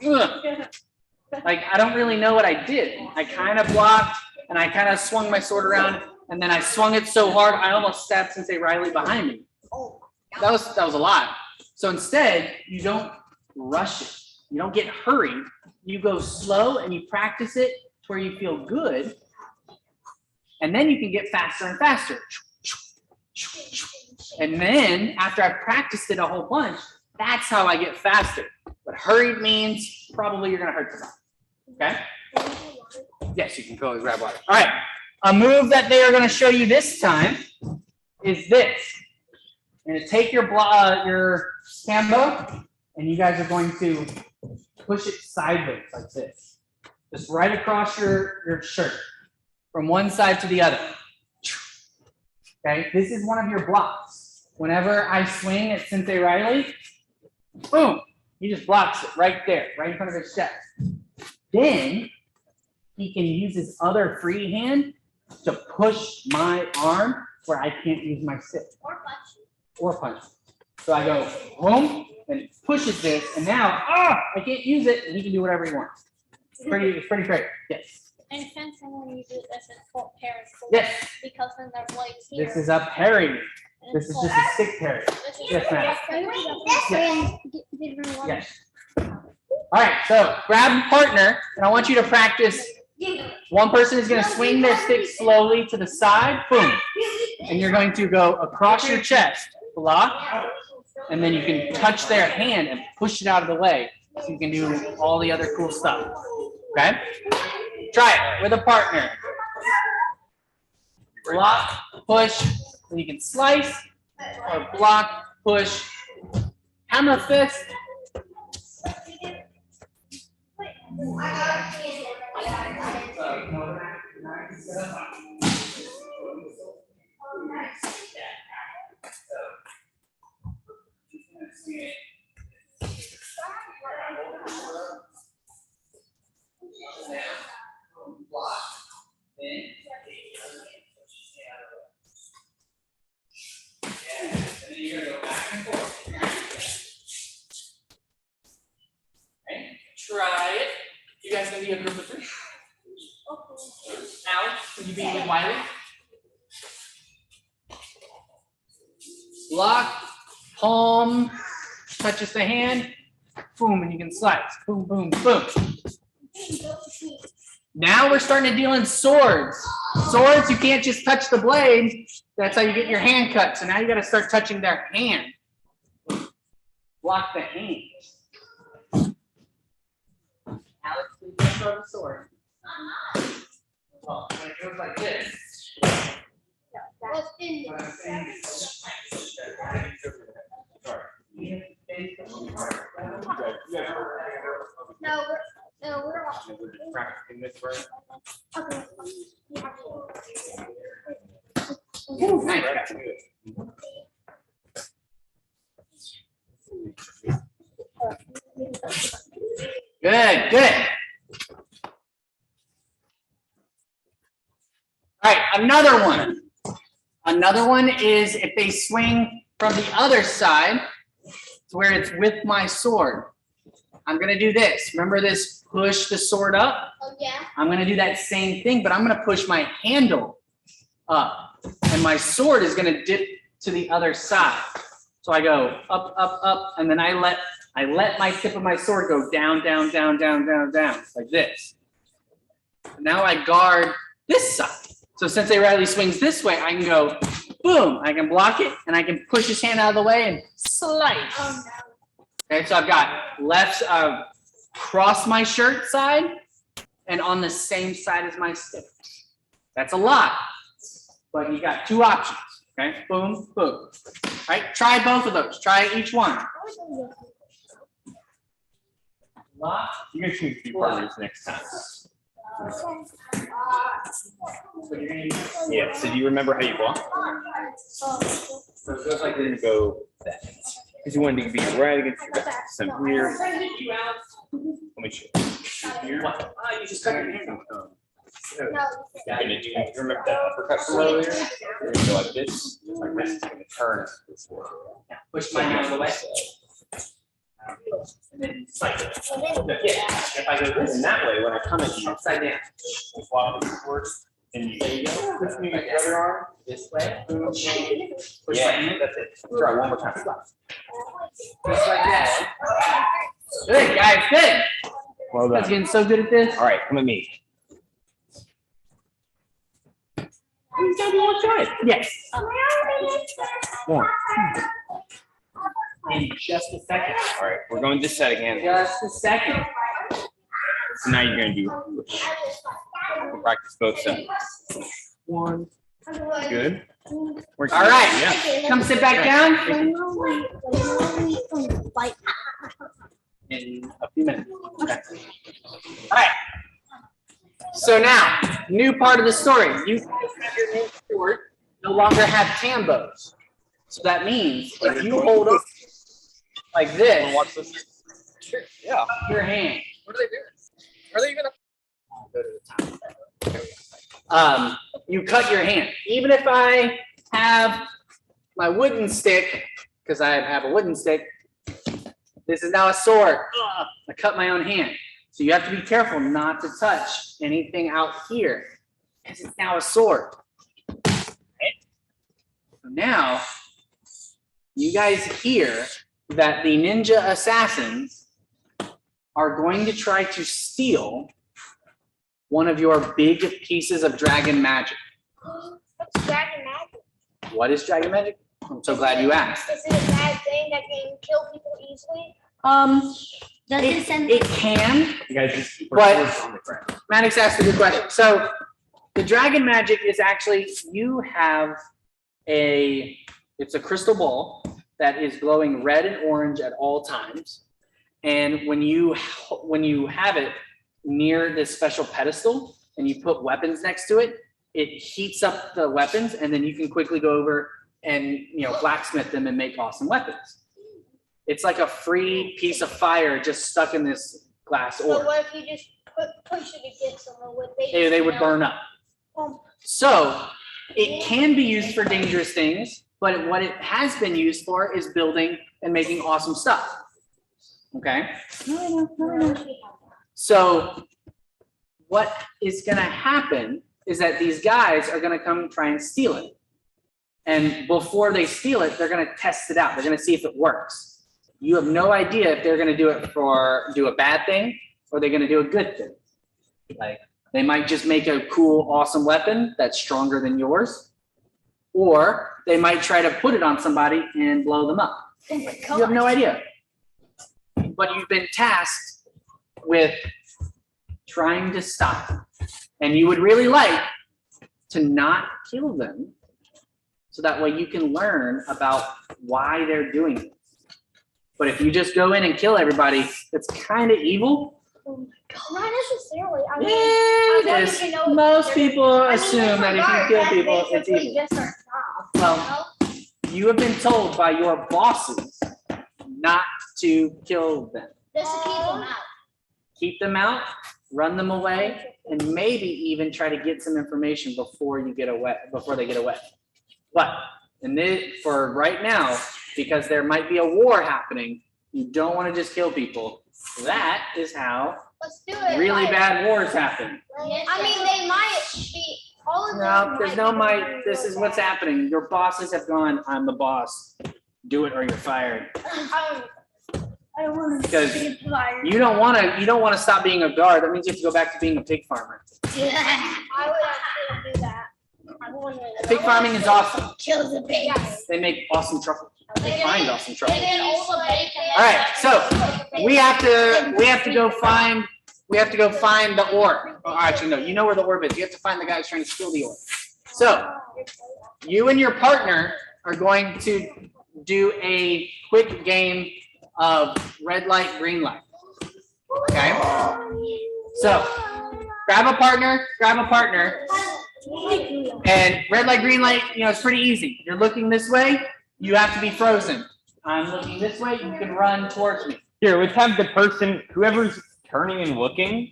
Like, I don't really know what I did. I kind of blocked and I kind of swung my sword around, and then I swung it so hard I almost stabbed Sensei Riley behind me. That was a lot. So instead, you don't rush it. You don't get hurried. You go slow and you practice it to where you feel good, and then you can get faster and faster. And then after I've practiced it a whole bunch, that's how I get faster. But hurried means probably you're gonna hurt yourself. Okay? Yes, you can go and grab water. All right. A move that they are gonna show you this time is this. You're gonna take your Tambo, and you guys are going to push it sideways like this. Just right across your shirt, from one side to the other. Okay, this is one of your blocks. Whenever I swing at Sensei Riley, boom, he just blocks it right there, right in front of his chest. Then he can use his other free hand to push my arm where I can't use my stick. or punch. So I go home and it pushes this, and now I can't use it, and he can do whatever he wants. It's pretty great. Yes. And fencing when you do this is for parries. Yes. Because then their blades here. This is a parry. and This it's is just full. a stick parry. This is- Yes, ma'am. Yes. Yes. All right, so grab a partner, and I want you to practice. One person is going to swing their stick slowly to the side, boom, and you're going to go across your chest, block, and then you can touch their hand and push it out of the way, so you can do all the other cool stuff. Okay? Try it with a partner. Block, push, and you can slice, or block, push, hammer fist. Try it. You guys gonna be a group of 3? Alex, can you be with Wiley? Block, palm, touches the hand, boom, and you can slice. Boom, boom, boom. Now we're starting to deal in swords. Swords, you can't just touch the blade. That's how you get your hand cut. So now you gotta start touching their hand. Block the hand. Alex, please don't throw the sword. Well, when it goes like this. What's in What I'm saying is- No, we're off. Practicing this right. Okay. Ooh, nice. Good, good. All right, another one. Another one is if they swing from the other side to where it's with my sword. I'm gonna do this. Remember this, push the sword up? Oh, yeah. I'm gonna do that same thing, but I'm gonna push my handle up. And my sword is gonna dip to the other side. So I go up, up, up, and then I let my tip of my sword go down, down, down, down, down, down, like this. Now I guard this side. So since Riley swings this way, I can go boom, I can block it, and I can push his hand out of the way and slice. Oh, Okay, so I've got left cross my shirt side and on the same side as my stick. That's a lot, but you got 2 options. Okay, boom, boom. All right, try both of those. Try each one. Lock. You guys should be partners next time. So you're gonna use, Yeah. So do you remember how you block? so it goes like You're gonna this. go that. Because you want to be right against your back. Some here. Let me show you. What? You just cut your hand. You're gonna do. You remember that uppercut from earlier? You're gonna go like this. My wrist is gonna turn this way. Push my hand out of the way. And then slice it. Yeah. If I go this And that way, when I come at you, upside down. you walk this forward, and you push me with the other arm. This way. Push my Yeah, hand. that's it. Try one more time. Just like that. Good, guys, good. Well You guys done. getting so good at this. All right, come at me. You gotta be one side. Yes. One. In just a second. All right, we're going this side again. Just a second. So now you're gonna do. We'll practice both sides. One. Good. All right. Yeah. Come sit back down in a few minutes. Okay. All right. So now, new part of the story. You have your name short, no longer have Tambos. So that means if you hold up like this, Watch this. Yeah. your hand. What are they doing? Are they gonna? Go to the top. You cut your hand. Even if I have my wooden stick, because I have a wooden stick, this is now a sword. Ugh, I cut my own hand. So you have to be careful not to touch anything out here, because it's now a sword. Right? So now, you guys hear that the ninja assassins are going to try to steal one of your big pieces of dragon magic. What's dragon magic? What is dragon magic? I'm so glad you asked. Is it a bad thing that can kill people easily? Does it send? It can, You guys just keep But- your swords on the ground. Maddox asked a good question. So the dragon magic is actually, you have it's a crystal ball that is glowing red and orange at all times. And when you have it near this special pedestal and you put weapons next to it, it heats up the weapons, and then you can quickly go over and blacksmith them and make awesome weapons. It's like a free piece of fire just stuck in this glass So orb. what if you just push it against someone? Would they? They would burn up. So it can be used for dangerous things, but what it has been used for is building and making awesome stuff. Okay? So what is going to happen is that these guys are going to come try and steal it. And before they steal it, they're going to test it out. They're going to see if it works. You have no idea if they're going to do a bad thing or they're going to do a good thing. Like, they might just make a cool, awesome weapon that's stronger than yours, or they might try to put it on somebody and blow them up. Oh my You have no idea. But you've been tasked with trying to stop them. And you would really like to not kill them, so that way you can learn about why they're doing it. But if you just go in and kill everybody, it's kind of evil. Not necessarily. I mean, Yeah, I it wanted is. to know Most if people I mean, assume that if you kill that's people, it's basically evil. just our job. Well, you have been told by your bosses not to kill them. Just to keep them out. Keep them out, run them away, and maybe even try to get some information before they get away. But for right now, because there might be a war happening, you don't want to just kill people. That is how Let's do it. really bad wars happen. I mean, they might be. All of them. No, there's no be might. doing This is real what's bad. happening. Your bosses have gone, I'm the boss. Do it or you're fired. I don't want to Because be fired. You don't want to stop being a guard. That means you have to go back to being a pig farmer. I would actually do that. I want to. Pig farming is awesome. Kill the pigs. They make awesome truffles. They find awesome truffles. And all the bacon. All right, so we have to go find the orb. Oh, actually, no, you know where the orb is. You have to find the guy who's trying to steal the orb. So you and your partner are going to do a quick game of red light, green light. Okay? So grab a partner. And red light, green light, it's pretty easy. You're looking this way, you have to be frozen. I'm looking this way, you can run towards me. Here, let's have the person, whoever's turning and looking,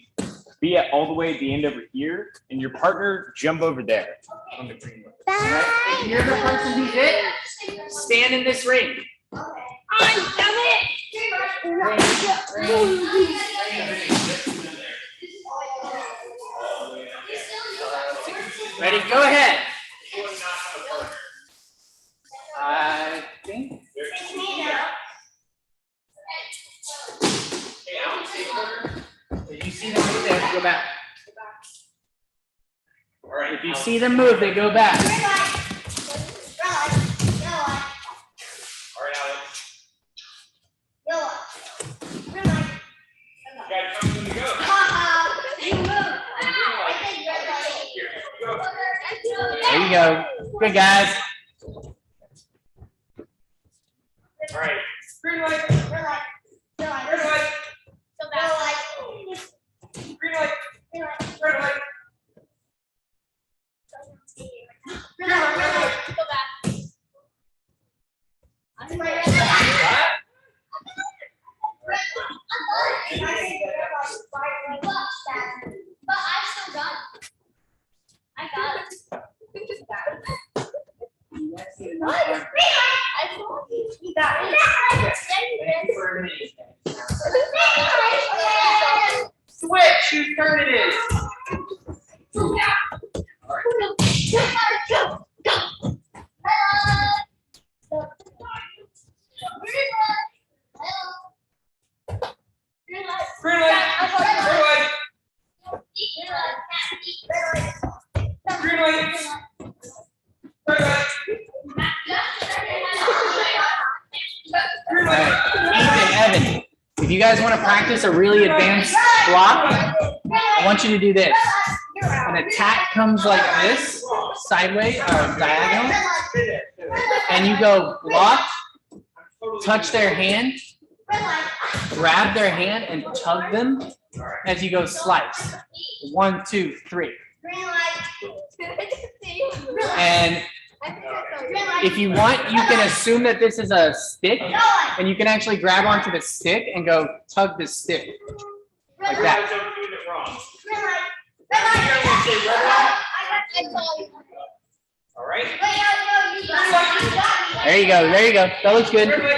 be all the way at the end over here, and your partner jump over there. On the green one. All right? If you're the person who's it, stand in this ring. Ready, go ahead. I think. If you see them move, they have to go back. All right. If you see them move, they go back. All right, Alex. You gotta come when you go. There you go. Good guys. All right. Green light. Green light. Green light. Green light. Green light. Green light. Green light. Go back. But I still got it. I got it. You guys Switch, whose turn it is? Green light. Green light. Green light. Red light. Green light. Ethan, Evan, if you guys want to practice a really advanced block, I want you to do this. An attack comes like this, sideways or diagonal, and you go block, touch their hand, grab their hand, and tug them as you go slice. 1, 2, 3. And if you want, you can assume that this is a stick, and you can actually grab onto the stick and go tug the stick like that. All right. There you go. There you go. That looks good. There we go.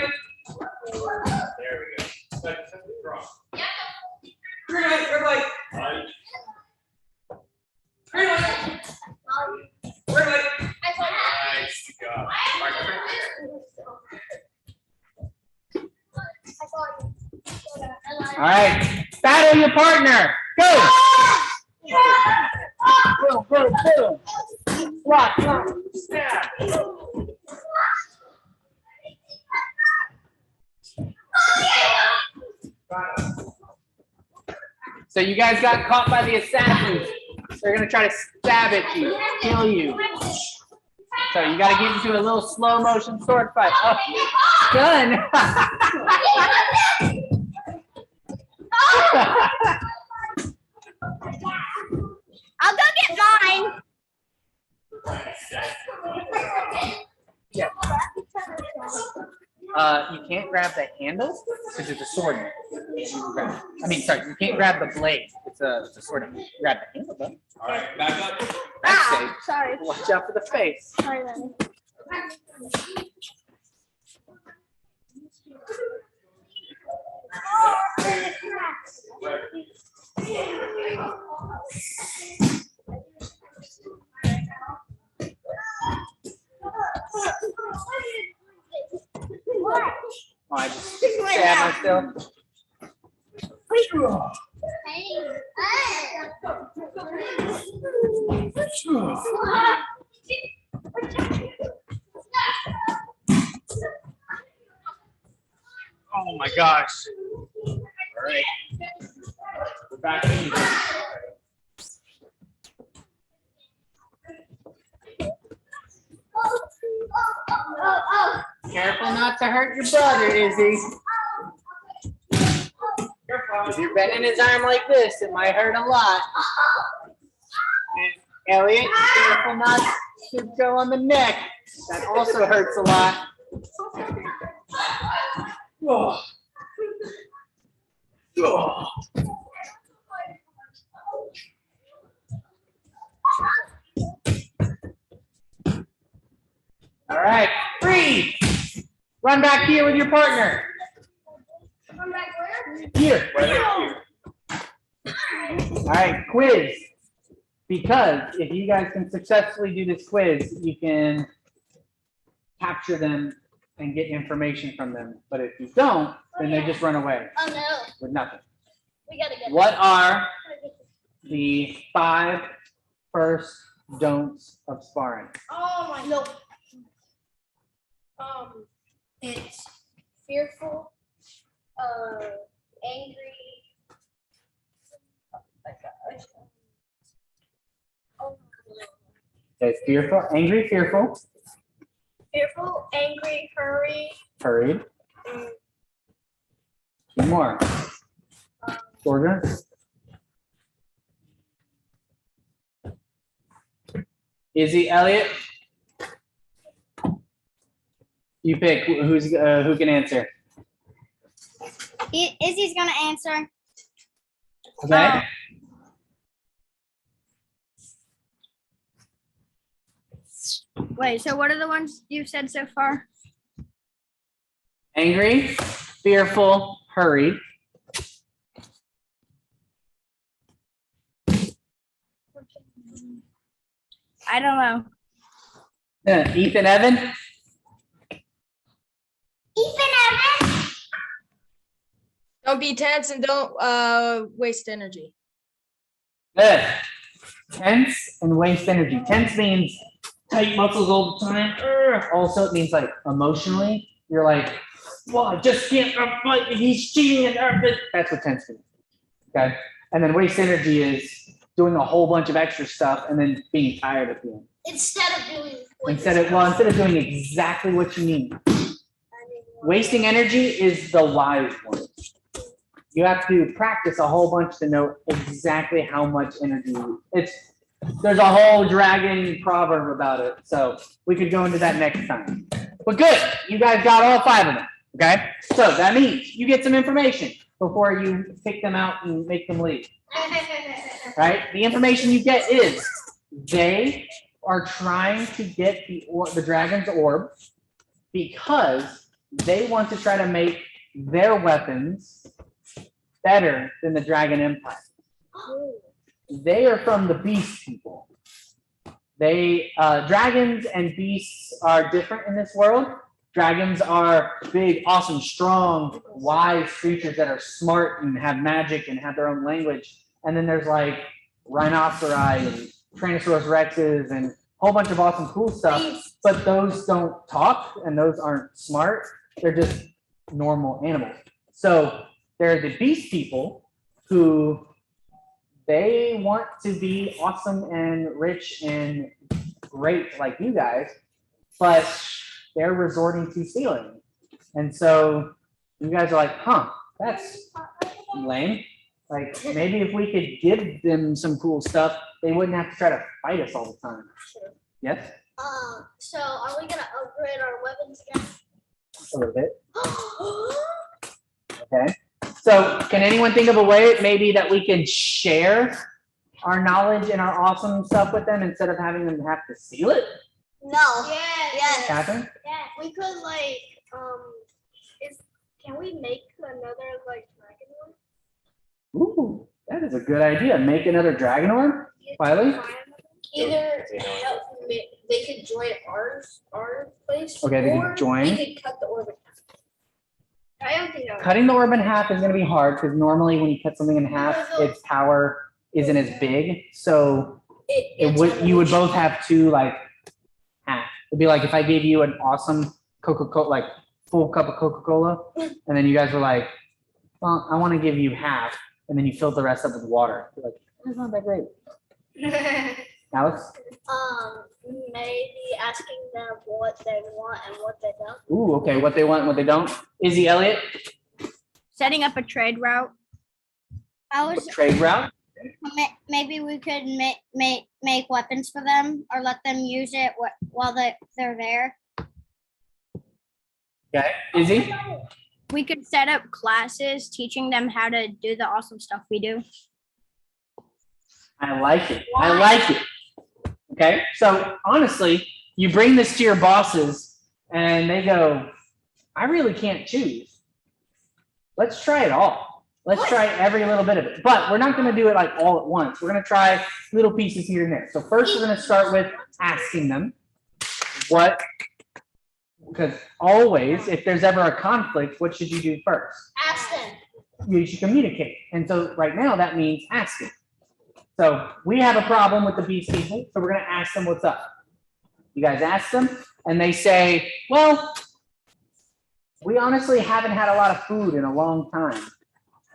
That's wrong. Green light. Red light. Green light. Red light. Nice job. All right. Battle your partner. Go. Boom, boom, boom. Block, block, stab. So you guys got caught by the assassins. They're gonna try to stab at you, kill you. So you gotta get into a little slow motion sword fight. Oh, gun. I'll go get mine. Yeah. You can't grab the handle because it's a sword. You can grab it. I mean, sorry, you can't grab the blade. It's a sword. You grab the handle though. All right, back up. That's safe. Sorry. Watch out for the face. Sorry, Lenny. Oh, I just stabbed myself. Oh my gosh. All right. We're back in. Careful not to hurt your brother, Izzy. If you're bending his arm like this, it might hurt a lot. And Elliot, careful not to go on the neck. That also hurts a lot. Oh. Oh. All right, breathe. Run back here with your partner. Here. All right, quiz. Because if you guys can successfully do this quiz, you can capture them and get information from them. But if you don't, then they just run away Oh no. with nothing. We gotta get What are the 5 first don'ts of sparring? Oh my no. It's fearful, angry. Oh my gosh. Oh no. Okay, fearful, angry, fearful, Fearful, angry, hurried. 2 more. Order. Izzy, Elliot. You pick who can answer. Izzy's gonna answer. Okay. Wait, so what are the ones you've said so far? Angry, fearful, hurried. I don't know. Ethan, Evan. Ethan Evans. Don't be tense and don't waste energy. Good. Tense and waste energy. Tense means tight muscles all the time. Also, it means like emotionally, you're like, well, I just can't fight. He's cheating and that's what tense means. Okay. And then waste energy is doing a whole bunch of extra stuff and then being tired at the end. Instead of doing. Instead of doing exactly what you need. Wasting energy is the wise one. You have to practice a whole bunch to know exactly how much energy. There's a whole dragon proverb about it. So we could go into that next time. But good, you guys got all 5 of them. Okay. So that means you get some information before you pick them out and make them leave. Right? The information you get is they are trying to get the dragon's orb because they want to try to make their weapons better than the Dragon Empire. They are from the beast people. Dragons and beasts are different in this world. Dragons are big, awesome, strong, wise creatures that are smart and have magic and have their own language. And then there's like rhinoceri and Tyrannosaurus rexes and a whole bunch of awesome cool stuff. But those don't talk and those aren't smart. They're just normal animals. So they're the beast people who they want to be awesome and rich and great like you guys, but they're resorting to stealing. And so you guys are like, huh, that's lame. Like maybe if we could give them some cool stuff, they wouldn't have to try to fight us all the time. Sure. Yes? So are we gonna upgrade our weapons again? A little bit. Okay. So can anyone think of a way maybe that we can share our knowledge and our awesome stuff with them instead of having them have to steal it? No. Yes. Catherine? Yeah. We could like can we make another like dragon one? Ooh, that is a good idea. Make another dragon orb, Wiley? Either they could join our place. Okay, they or could join. They could cut the orb in half. I don't think that would. Cutting the orb in half is going to be hard because normally when you cut something in half, its power isn't as big. So you would both have to like half. It'd be like if I gave you an awesome Coca-Cola, like full cup of Coca-Cola, and then you guys were like, well, I want to give you half, and then you filled the rest up with water. You're like, that's not that great. Alex? Maybe asking them what they want and what they don't. Ooh, okay. What they want, what they don't. Izzy, Elliot? Setting up a trade route. Trade route? Maybe we could make weapons for them or let them use it while they're there. Okay. Izzy? We could set up classes teaching them how to do the awesome stuff we do. I like it. I like it. Okay. So honestly, you bring this to your bosses and they go, I really can't choose. Let's try it all. Let's try every little bit of it. But we're not going to do it like all at once. We're going to try little pieces here and there. So first we're going to start with asking them what, because always, if there's ever a conflict, what should you do first? Ask them. You should communicate. And so right now that means asking. So we have a problem with the beast people, so we're going to ask them what's up. You guys ask them, and they say, well, we honestly haven't had a lot of food in a long time,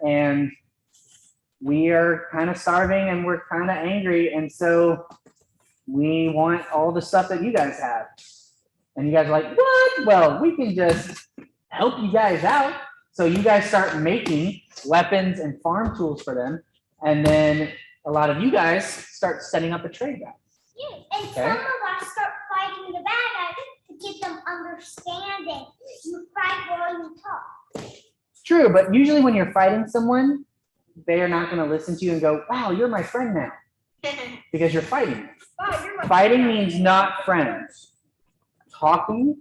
and we are kind of starving, and we're kind of angry, and so we want all the stuff that you guys have. And you guys are like, what? Well, we can just help you guys out. So you guys start making weapons and farm tools for them, and then a lot of you guys start setting up a trade route. Yeah, and some of us start fighting the bad guys to get them understanding. You fight while you talk. True, but usually when you're fighting someone, they are not going to listen to you and go, wow, you're my friend now, because you're fighting them. Oh, you're my Fighting means not friends. talking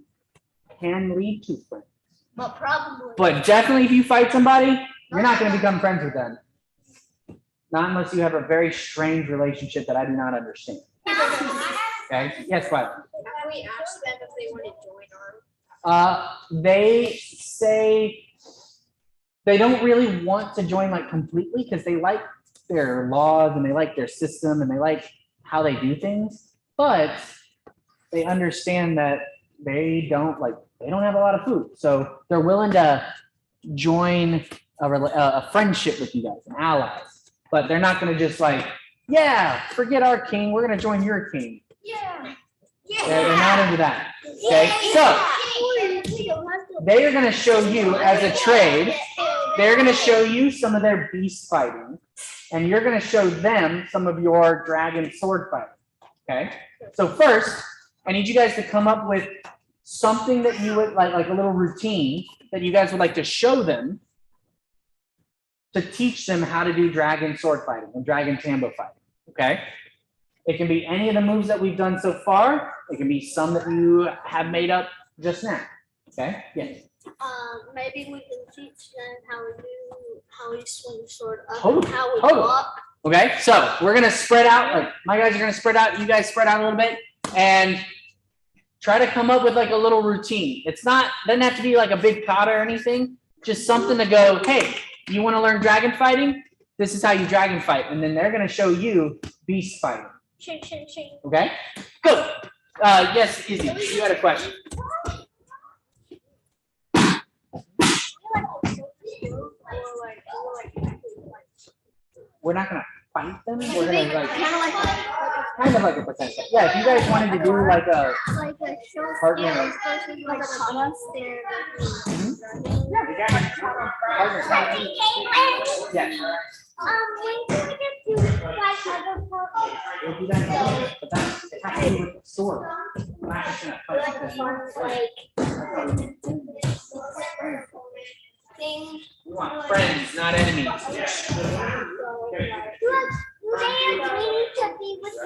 can lead to friends. But probably. But definitely if you fight somebody, you're not going to become friends with them. Not unless you have a very strange relationship that I do not understand. Okay? Yes, what? Have we asked them if they want to join our? They say they don't really want to join like completely because they like their laws and they like their system and they like how they do things, but they understand that they don't have a lot of food, so they're willing to join a friendship with you guys, an allies, but they're not going to just like, yeah, forget our king, we're going to join your king. Yeah. They're not into that. Okay, so they are going to show you as a trade, they're going to show you some of their beast fighting, and you're going to show them some of your dragon sword fighting. Okay, so first, I need you guys to come up with something that you would like a little routine that you guys would like to show them to teach them how to do dragon sword fighting and dragon Tambo fighting. Okay, it can be any of the moves that we've done so far. It can be some that you have made up just now. Okay, yes. Maybe we can teach them how we swing the sword up, Totally, and how we totally. walk. Okay, so we're gonna spread out, like my guys are gonna spread out, you guys spread out a little bit, and try to come up with like a little routine. Doesn't have to be like a big pot or anything, just something to go, hey, you wanna learn dragon fighting? This is how you dragon fight, and then they're gonna show you beast fighting. Shing, shing, shing. Okay, go. Yes, Izzy, you had a question. We're not gonna fight them. We're gonna like kind of like a pretend fight. Yeah, if you guys wanted to do like a partner, like a monster. yeah, we got partner. Yeah. When can we get to fight other partners? We'll do that in a minute, but that's it has to do with the sword. We're not just gonna fight them. We want friends, not enemies. Look, we need to be with the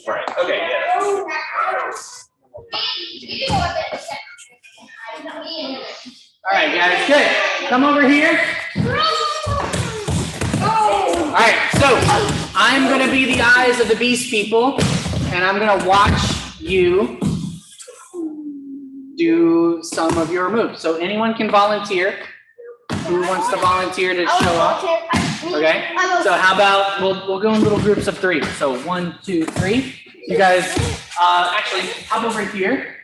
Right. Okay. Yeah. All right, guys, good. Come over here. All right, so I'm gonna be the eyes of the beast people, and I'm gonna watch you do some of your moves. So anyone can volunteer. Who wants to volunteer to show off? Okay. So how about we'll go in little groups of 3. So 1, 2, 3. You guys actually hop over here.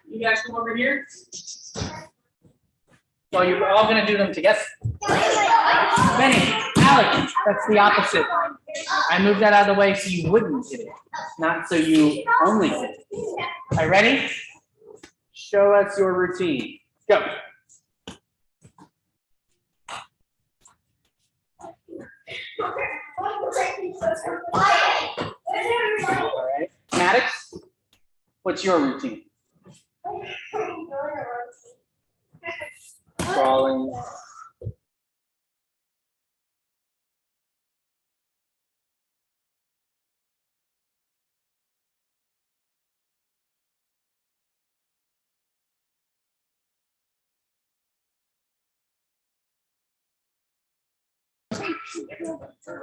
You guys come over here. Well, you're all gonna do them together. Benny, Alex, that's the opposite. I moved that out of the way so you wouldn't hit it, not so you only hit it. All right, ready? Show us your routine. Go. All right. Maddox, what's your routine? Crawling.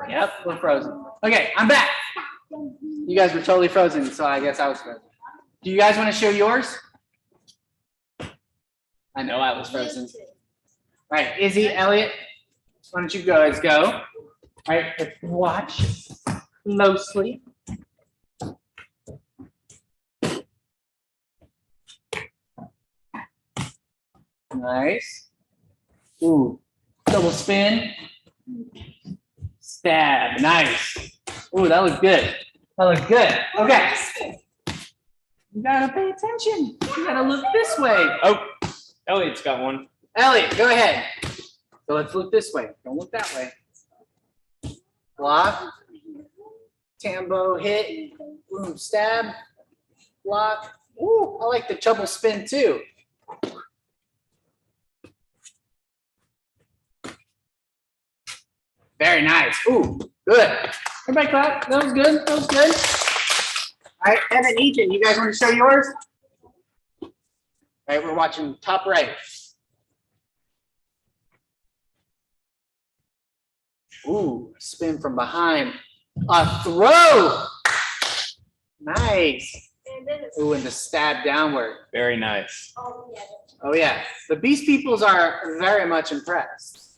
Yep, we're frozen. Okay, I'm back. You guys were totally frozen, so I guess I was frozen. Do you guys want to show yours? I know I was frozen. All right, Izzy, Elliot, why don't you guys go? All right, let's watch closely. Nice. Ooh, double spin. Stab. Nice. Ooh, that was good. That was good. Okay. You gotta pay attention. You gotta look this way. Oh, Elliot's got one. Elliot, go ahead. So let's look this way. Don't look that way. Block. Tambo hit. Boom. Stab. Block. Ooh, I like the double spin too. Very nice. Ooh, good. Everybody clap. That was good. That was good. All right, Evan, Ethan, you guys want to show yours? All right, we're watching top right. Ooh, spin from behind. A throw. Nice. Ooh, and the stab downward. Very nice. Oh, yeah. The Beast Peoples are very much impressed.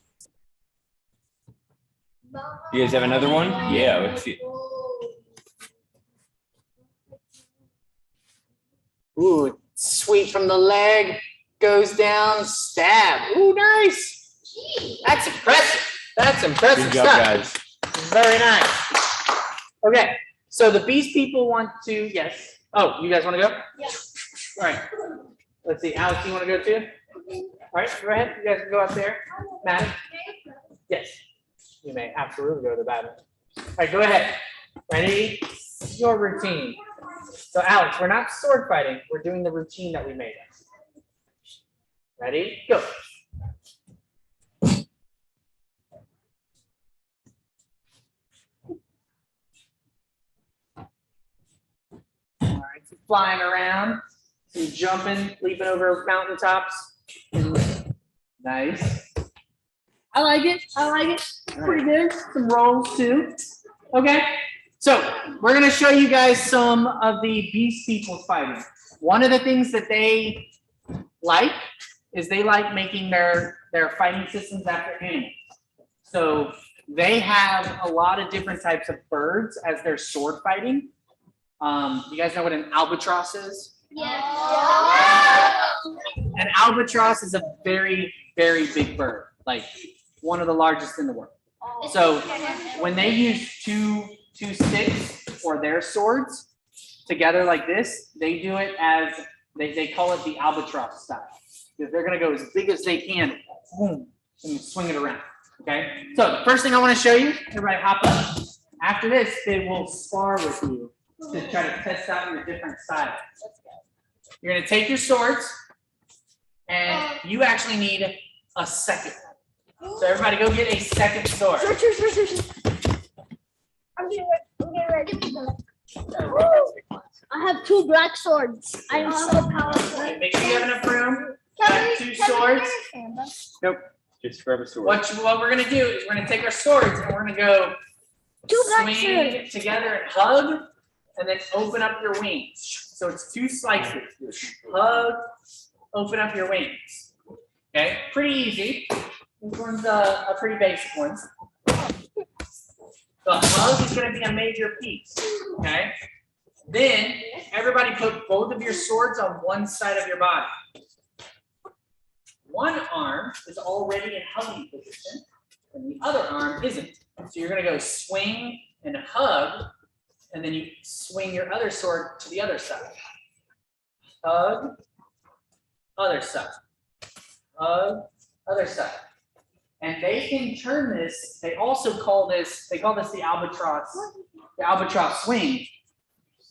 You guys have another one? Yeah, let's see. Ooh, sweep from the leg, goes down, stab. Ooh, nice. That's impressive. That's impressive Good job, stuff. guys. Very nice. Okay, so the Beast People want to, yes. Oh, you guys want to go? Yeah. All right. Let's see, Alex, you want to go too? All right, go ahead. You guys can go out there. Matt? Yes. You may absolutely go to the bathroom. All right, go ahead. Ready? Your routine. So Alex, we're not sword fighting. We're doing the routine that we made. Ready? Go. All right, so flying around, some jumping, leaping over mountaintops. Nice. I like it. I like it. Pretty good. Some rolls too. Okay. So we're gonna show you guys some of the Beast People fighting. One of the things that they like is they like making their fighting systems after animals. So they have a lot of different types of birds as their sword fighting. You guys know what an albatross is? Yeah. An albatross is a very, very big bird, like one of the largest in the world. So when they use two sticks or their swords together like this, they do it as, they call it the albatross style. Because they're gonna go as big as they can, boom, and swing it around, okay? So the first thing I wanna show you, everybody hop up. After this, they will spar with you to try to test out your different styles. You're gonna take your swords, and you actually need a second. So everybody go get a second sword. I'm getting ready. I have 2 black swords. I am so powerful. Okay, make sure you have enough room. Got 2 swords. Nope. Just grab a sword. What we're gonna do is we're gonna take our swords and we're gonna go 2 black swing swords. together and hug, and then open up your wings. So it's 2 slices. Hug, open up your wings. Okay, pretty easy. This one's a pretty basic one. The hug is going to be a major piece. Okay. Then everybody put both of your swords on one side of your body. One arm is already in hugging position, and the other arm isn't. So you're going to go swing and hug, and then you swing your other sword to the other side. Hug, other side. hug, other side. And they can turn this, they also call this, they call this the albatross swing.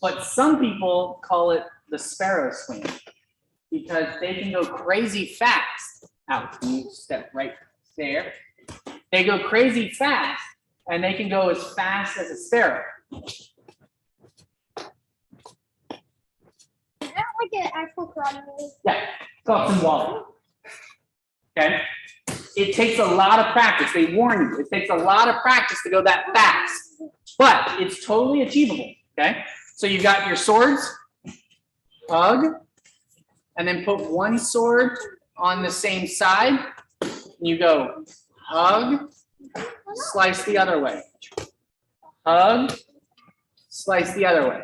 But some people call it the sparrow swing because they can go crazy fast. Out, you step right there. They go crazy fast and they can go as fast as a sparrow. Is that like an actual karate move? Yeah, cuffs and wallet. Okay. It takes a lot of practice. They warn you, it takes a lot of practice to go that fast, but it's totally achievable. Okay. So you got your swords, hug, and then put one sword on the same side. And you go hug, slice the other way. Hug, slice the other way.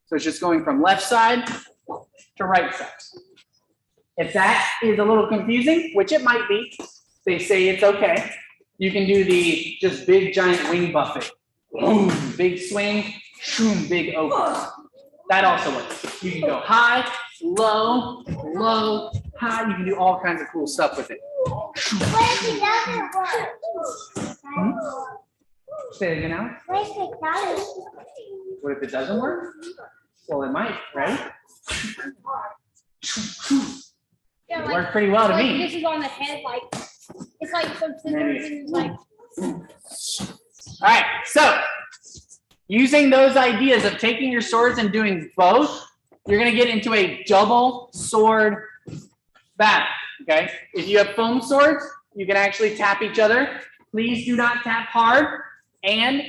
So it's just going from left side to right side. If that is a little confusing, which it might be, they say it's okay. You can do the just big giant wing buffet. Boom, big swing, shoom, big open. That also works. You can go high, low, low, high. You can do all kinds of cool stuff with it. What if it doesn't work? Say it again, Alex. What if it doesn't? What if it doesn't work? Well, it might, right? Yeah, It worked pretty well to like me. this is on the head, like it's like some scissors and it's like. All right, so using those ideas of taking your swords and doing both, you're gonna get into a double sword battle, okay? If you have foam swords, you can actually tap each other. Please do not tap hard and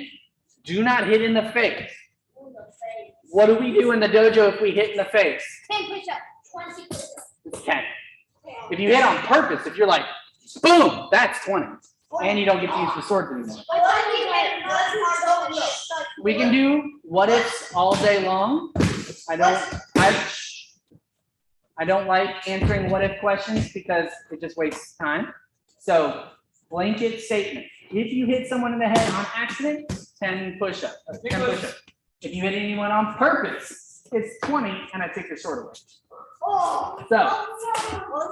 do not hit in the face. What do we do in the dojo if we hit in the face? 10 push-ups, 20 push-ups. It's 10. If you hit on purpose, if you're like, boom, that's 20. And you don't get to use the swords anymore. We can do what ifs all day long. I don't like answering what if questions because it just wastes time. So blanket statement. If you hit someone in the head on accident, 10 push-ups. 10 push-ups. If you hit anyone on purpose, it's 20 and I take your sword away. So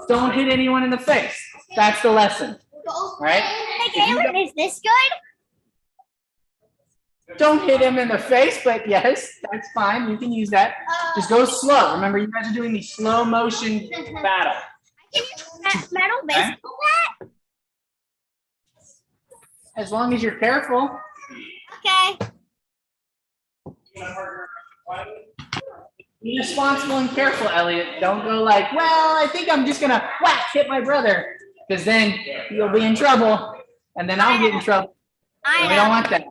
don't hit anyone in the face. That's the lesson. Right? Hey, Galen, is this good? Don't hit him in the face, but yes, that's fine. You can use that. Just go slow. Remember, you guys are doing the slow motion battle. Can you use metal baseball bat? As long as you're careful. Okay. Be responsible and careful, Elliot. Don't go like, well, I think I'm just gonna whack hit my brother, because then you'll be in trouble, and then I'll get in trouble. And we don't want that.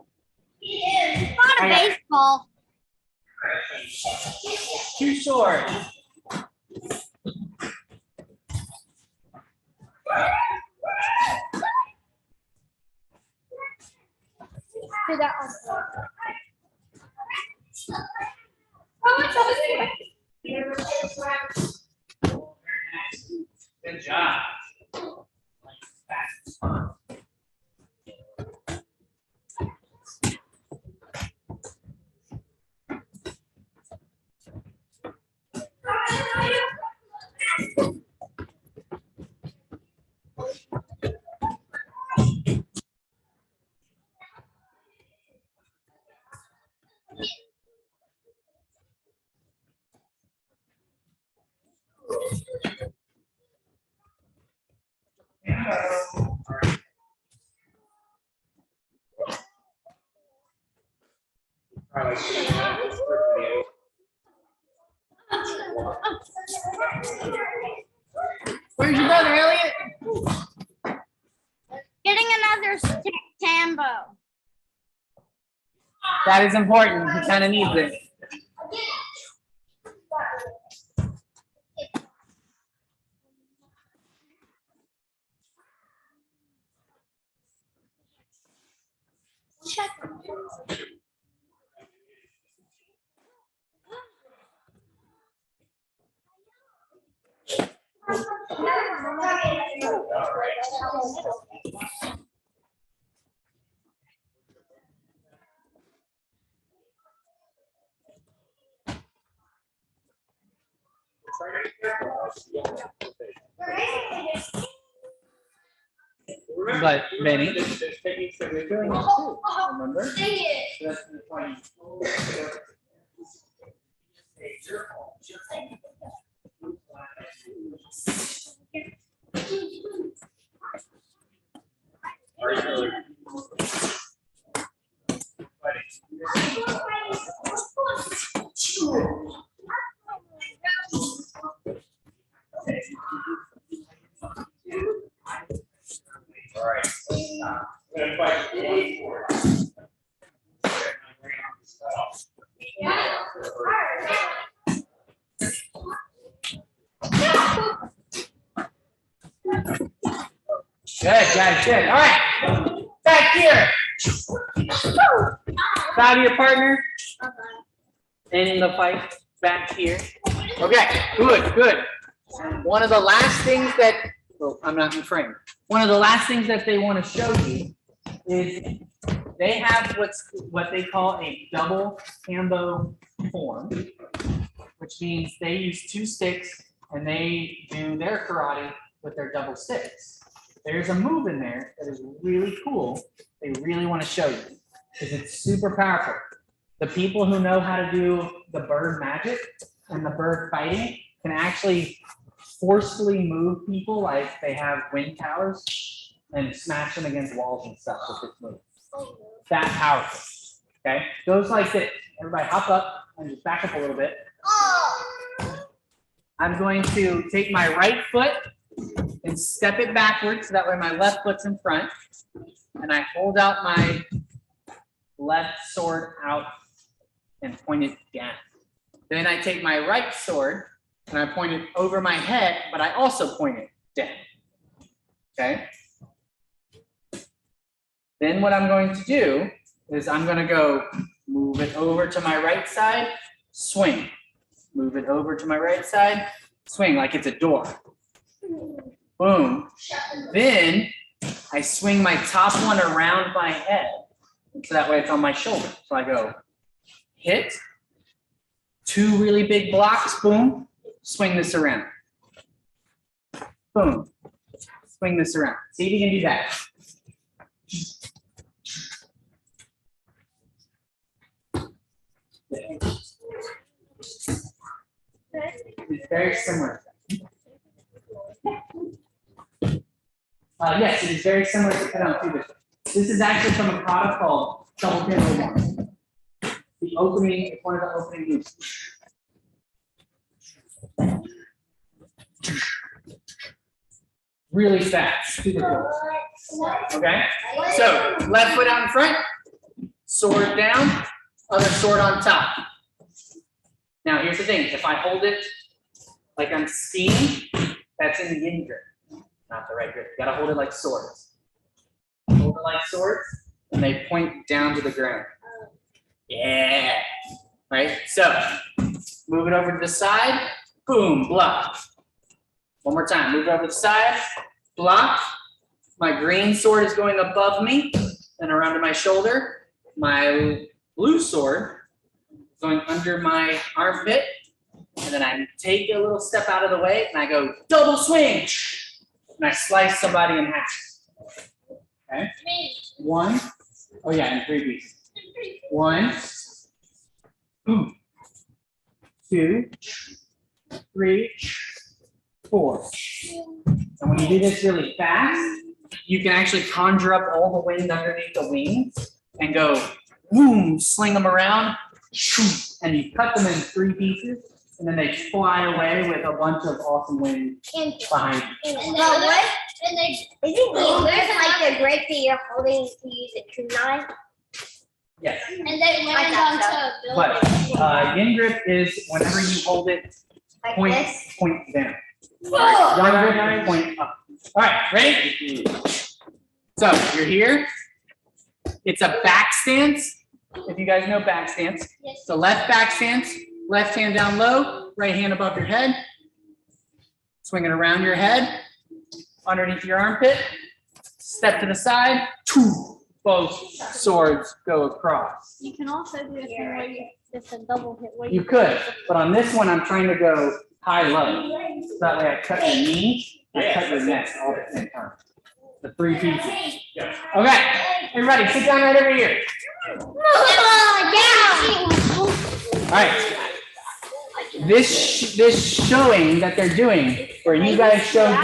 It's not a baseball. 2 swords. Do that on. Good job. Where's your brother, Elliot? Getting another stick, Tambo. That is important. He kind of needs it. But Benny, there's techniques that we're doing too. Remember? So that's the point. All right. Good, guys, good. All right. Back here. Bow to your partner. In the fight. Back here. Okay, good, good. One of the last things that, well, I'm not in frame. One of the last things that they want to show you is they have what they call a double Tambo form, which means they use 2 sticks and they do their karate with their double sticks. There's a move in there that is really cool. They really want to show you because it's super powerful. The people who know how to do the bird magic and the bird fighting can actually forcefully move people like they have wind towers and smash them against walls and stuff with this move. That powerful. Okay, goes like this. Everybody hop up and just back up a little bit. I'm going to take my right foot and step it backwards so that way my left foot's in front. And I hold out my left sword out and point it down. Then I take my right sword and I point it over my head, but I also point it down. Okay? Then what I'm going to do is I'm going to go move it over to my right side, swing. Move it over to my right side, swing like it's a door. Boom. Then I swing my top one around my head. So that way it's on my shoulder. So I go hit, 2 really big blocks, boom, swing this around. Boom, swing this around. See if you can do that. It's very similar. Yes, it is very similar to Tambo too. This is actually from a product called Double Tambo. The opening, one of the opening moves. Really fast, super cool. Okay, so left foot out in front, sword down, other sword on top. Now here's the thing, if I hold it like I'm skiing, that's in the yin grip, not the right grip. You gotta hold it like swords. Hold it like swords, and they point down to the ground. Yeah, right? So, move it over to the side, boom, block. One more time, move it over to the side, block. My green sword is going above me and around to my shoulder. My blue sword is going under my armpit. And then I take a little step out of the way and I go double swing. And I slice somebody in half. Okay? 1, oh yeah, in 3 pieces. 1, 2, 3, 4. And when you do this really fast, you can actually conjure up all the wind underneath the wings and go, boom, sling them around, and you cut them in 3 pieces, and then they fly away with a bunch of awesome wind behind you. And what? Isn't like the grape that you're holding to use a kunai? Yes. And they land onto a building. But yin grip is whenever you hold it, Like point this? down. Whoa! Yin grip, point up. All right, ready? So you're here. It's a back stance. If you guys know back stance. Yes. So left back stance, left hand down low, right hand above your head. Swing it around your head, underneath your armpit. Step to the side. Both swords go across. You can also do a thing where it's a double hit. Where You could, but on this one, I'm trying to go high, low. So that way I cut your knee, I cut your neck all at the same time. The 3 pieces. Okay, everybody sit down right over here. All right. This showing that they're doing, where you guys showed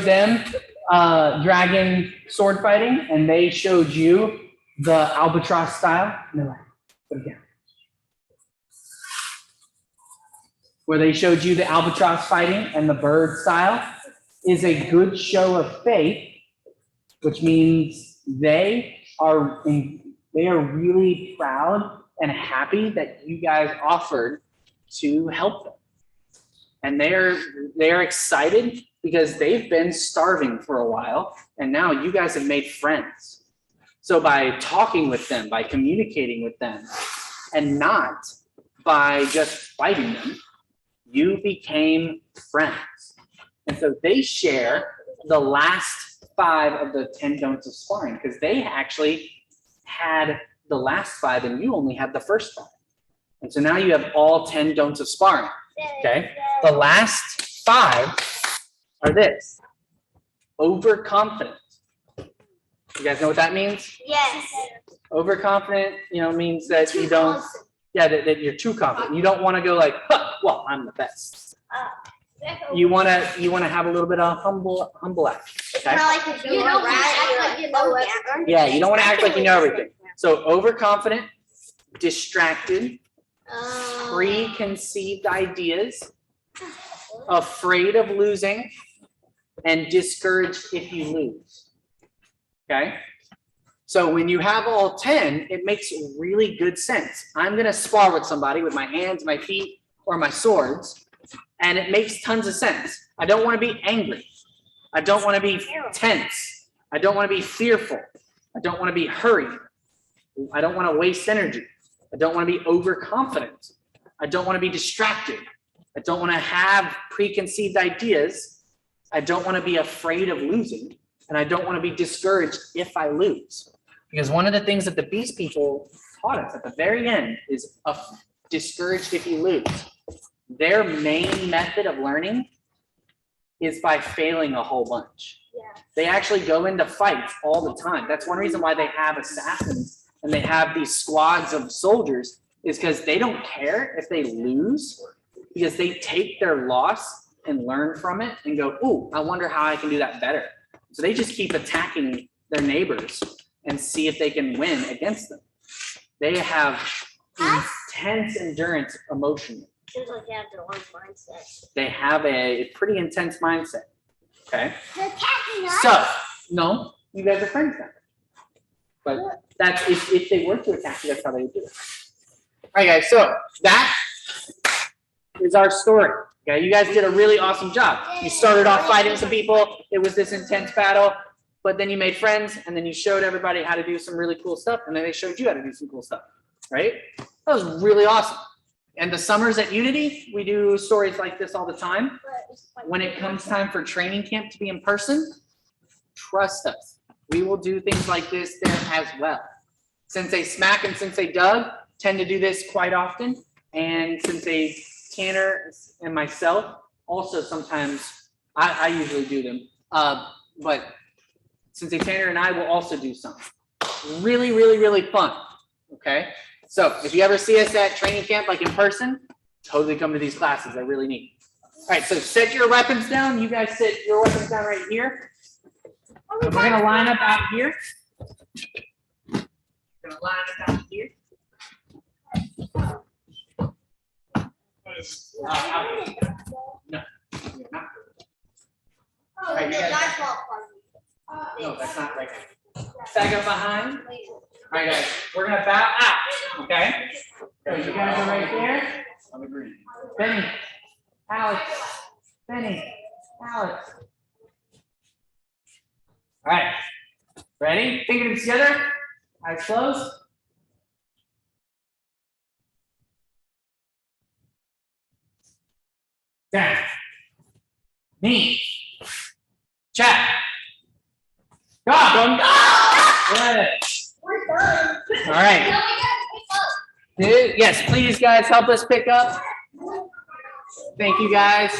them dragon sword fighting, and they showed you the albatross style. No, put it down. Where they showed you the albatross fighting and the bird style is a good show of faith, which means they are really proud and happy that you guys offered to help them. And they are excited because they've been starving for a while, and now you guys have made friends. So by talking with them, by communicating with them, and not by just fighting them, you became friends. And so they share the last 5 of the 10 don'ts of sparring, because they actually had the last 5 and you only had the first 5. And so now you have all 10 don'ts of sparring. Okay. The last 5 are this: overconfident. You guys know what that means? Yes. Overconfident, means that you don't, that you're too confident. You don't want to go like, huh, well, I'm the best. You want to have a little bit of humble act. Okay? Yeah, you don't want to act like you know everything. So overconfident, distracted, preconceived ideas, afraid of losing, and discouraged if you lose. Okay? So when you have all 10, it makes really good sense. I'm going to spar with somebody with my hands, my feet, or my swords, and it makes tons of sense. I don't want to be angry. I don't want to be tense. I don't want to be fearful. I don't want to be hurried. I don't want to waste energy. I don't want to be overconfident. I don't want to be distracted. I don't want to have preconceived ideas. I don't want to be afraid of losing. And I don't want to be discouraged if I lose. Because one of the things that the Beast people taught us at the very end is discouraged if you lose. Their main method of learning is by failing a whole bunch. Yeah. They actually go into fights all the time. That's one reason why they have assassins and they have these squads of soldiers, is because they don't care if they lose, because they take their loss and learn from it and go, ooh, I wonder how I can do that better. So they just keep attacking their neighbors and see if they can win against them. They have intense endurance emotionally. Seems like they have their own mindset. They have a pretty intense mindset. Okay. They're attacking us. So, no, you guys are friends now. But that's if they were to attack you, that's how they would do it. All right, guys. So that is our story. Okay, you guys did a really awesome job. You started off fighting some people. It was this intense battle, but then you made friends, and then you showed everybody how to do some really cool stuff, and then they showed you how to do some cool stuff. Right? That was really awesome. And the summers at Unity, we do stories like this all the time. When it comes time for training camp to be in person, trust us, we will do things like this there as well. Sensei Smack and Sensei Doug tend to do this quite often, and Sensei Tanner and myself also sometimes, I usually do them, but Sensei Tanner and I will also do some. Really, really, really fun, okay? So if you ever see us at training camp, like in person, totally come to these classes. They're really neat. All right, so set your weapons down. You guys set your weapons down right here. And we're going to line up out here. We're going to line up out here. Out here. No, you're not. All right, you guys. No, that's not right. Back up behind. All right, guys, we're gonna bow out, okay? So you guys are right there. I'm agreeing. Benny, Alex, Benny, Alex. All right, ready? Fingertips together, eyes closed. Down. Knee. Chat. Go. Good. All right. Yes, please, guys, help us pick up. Thank you, guys.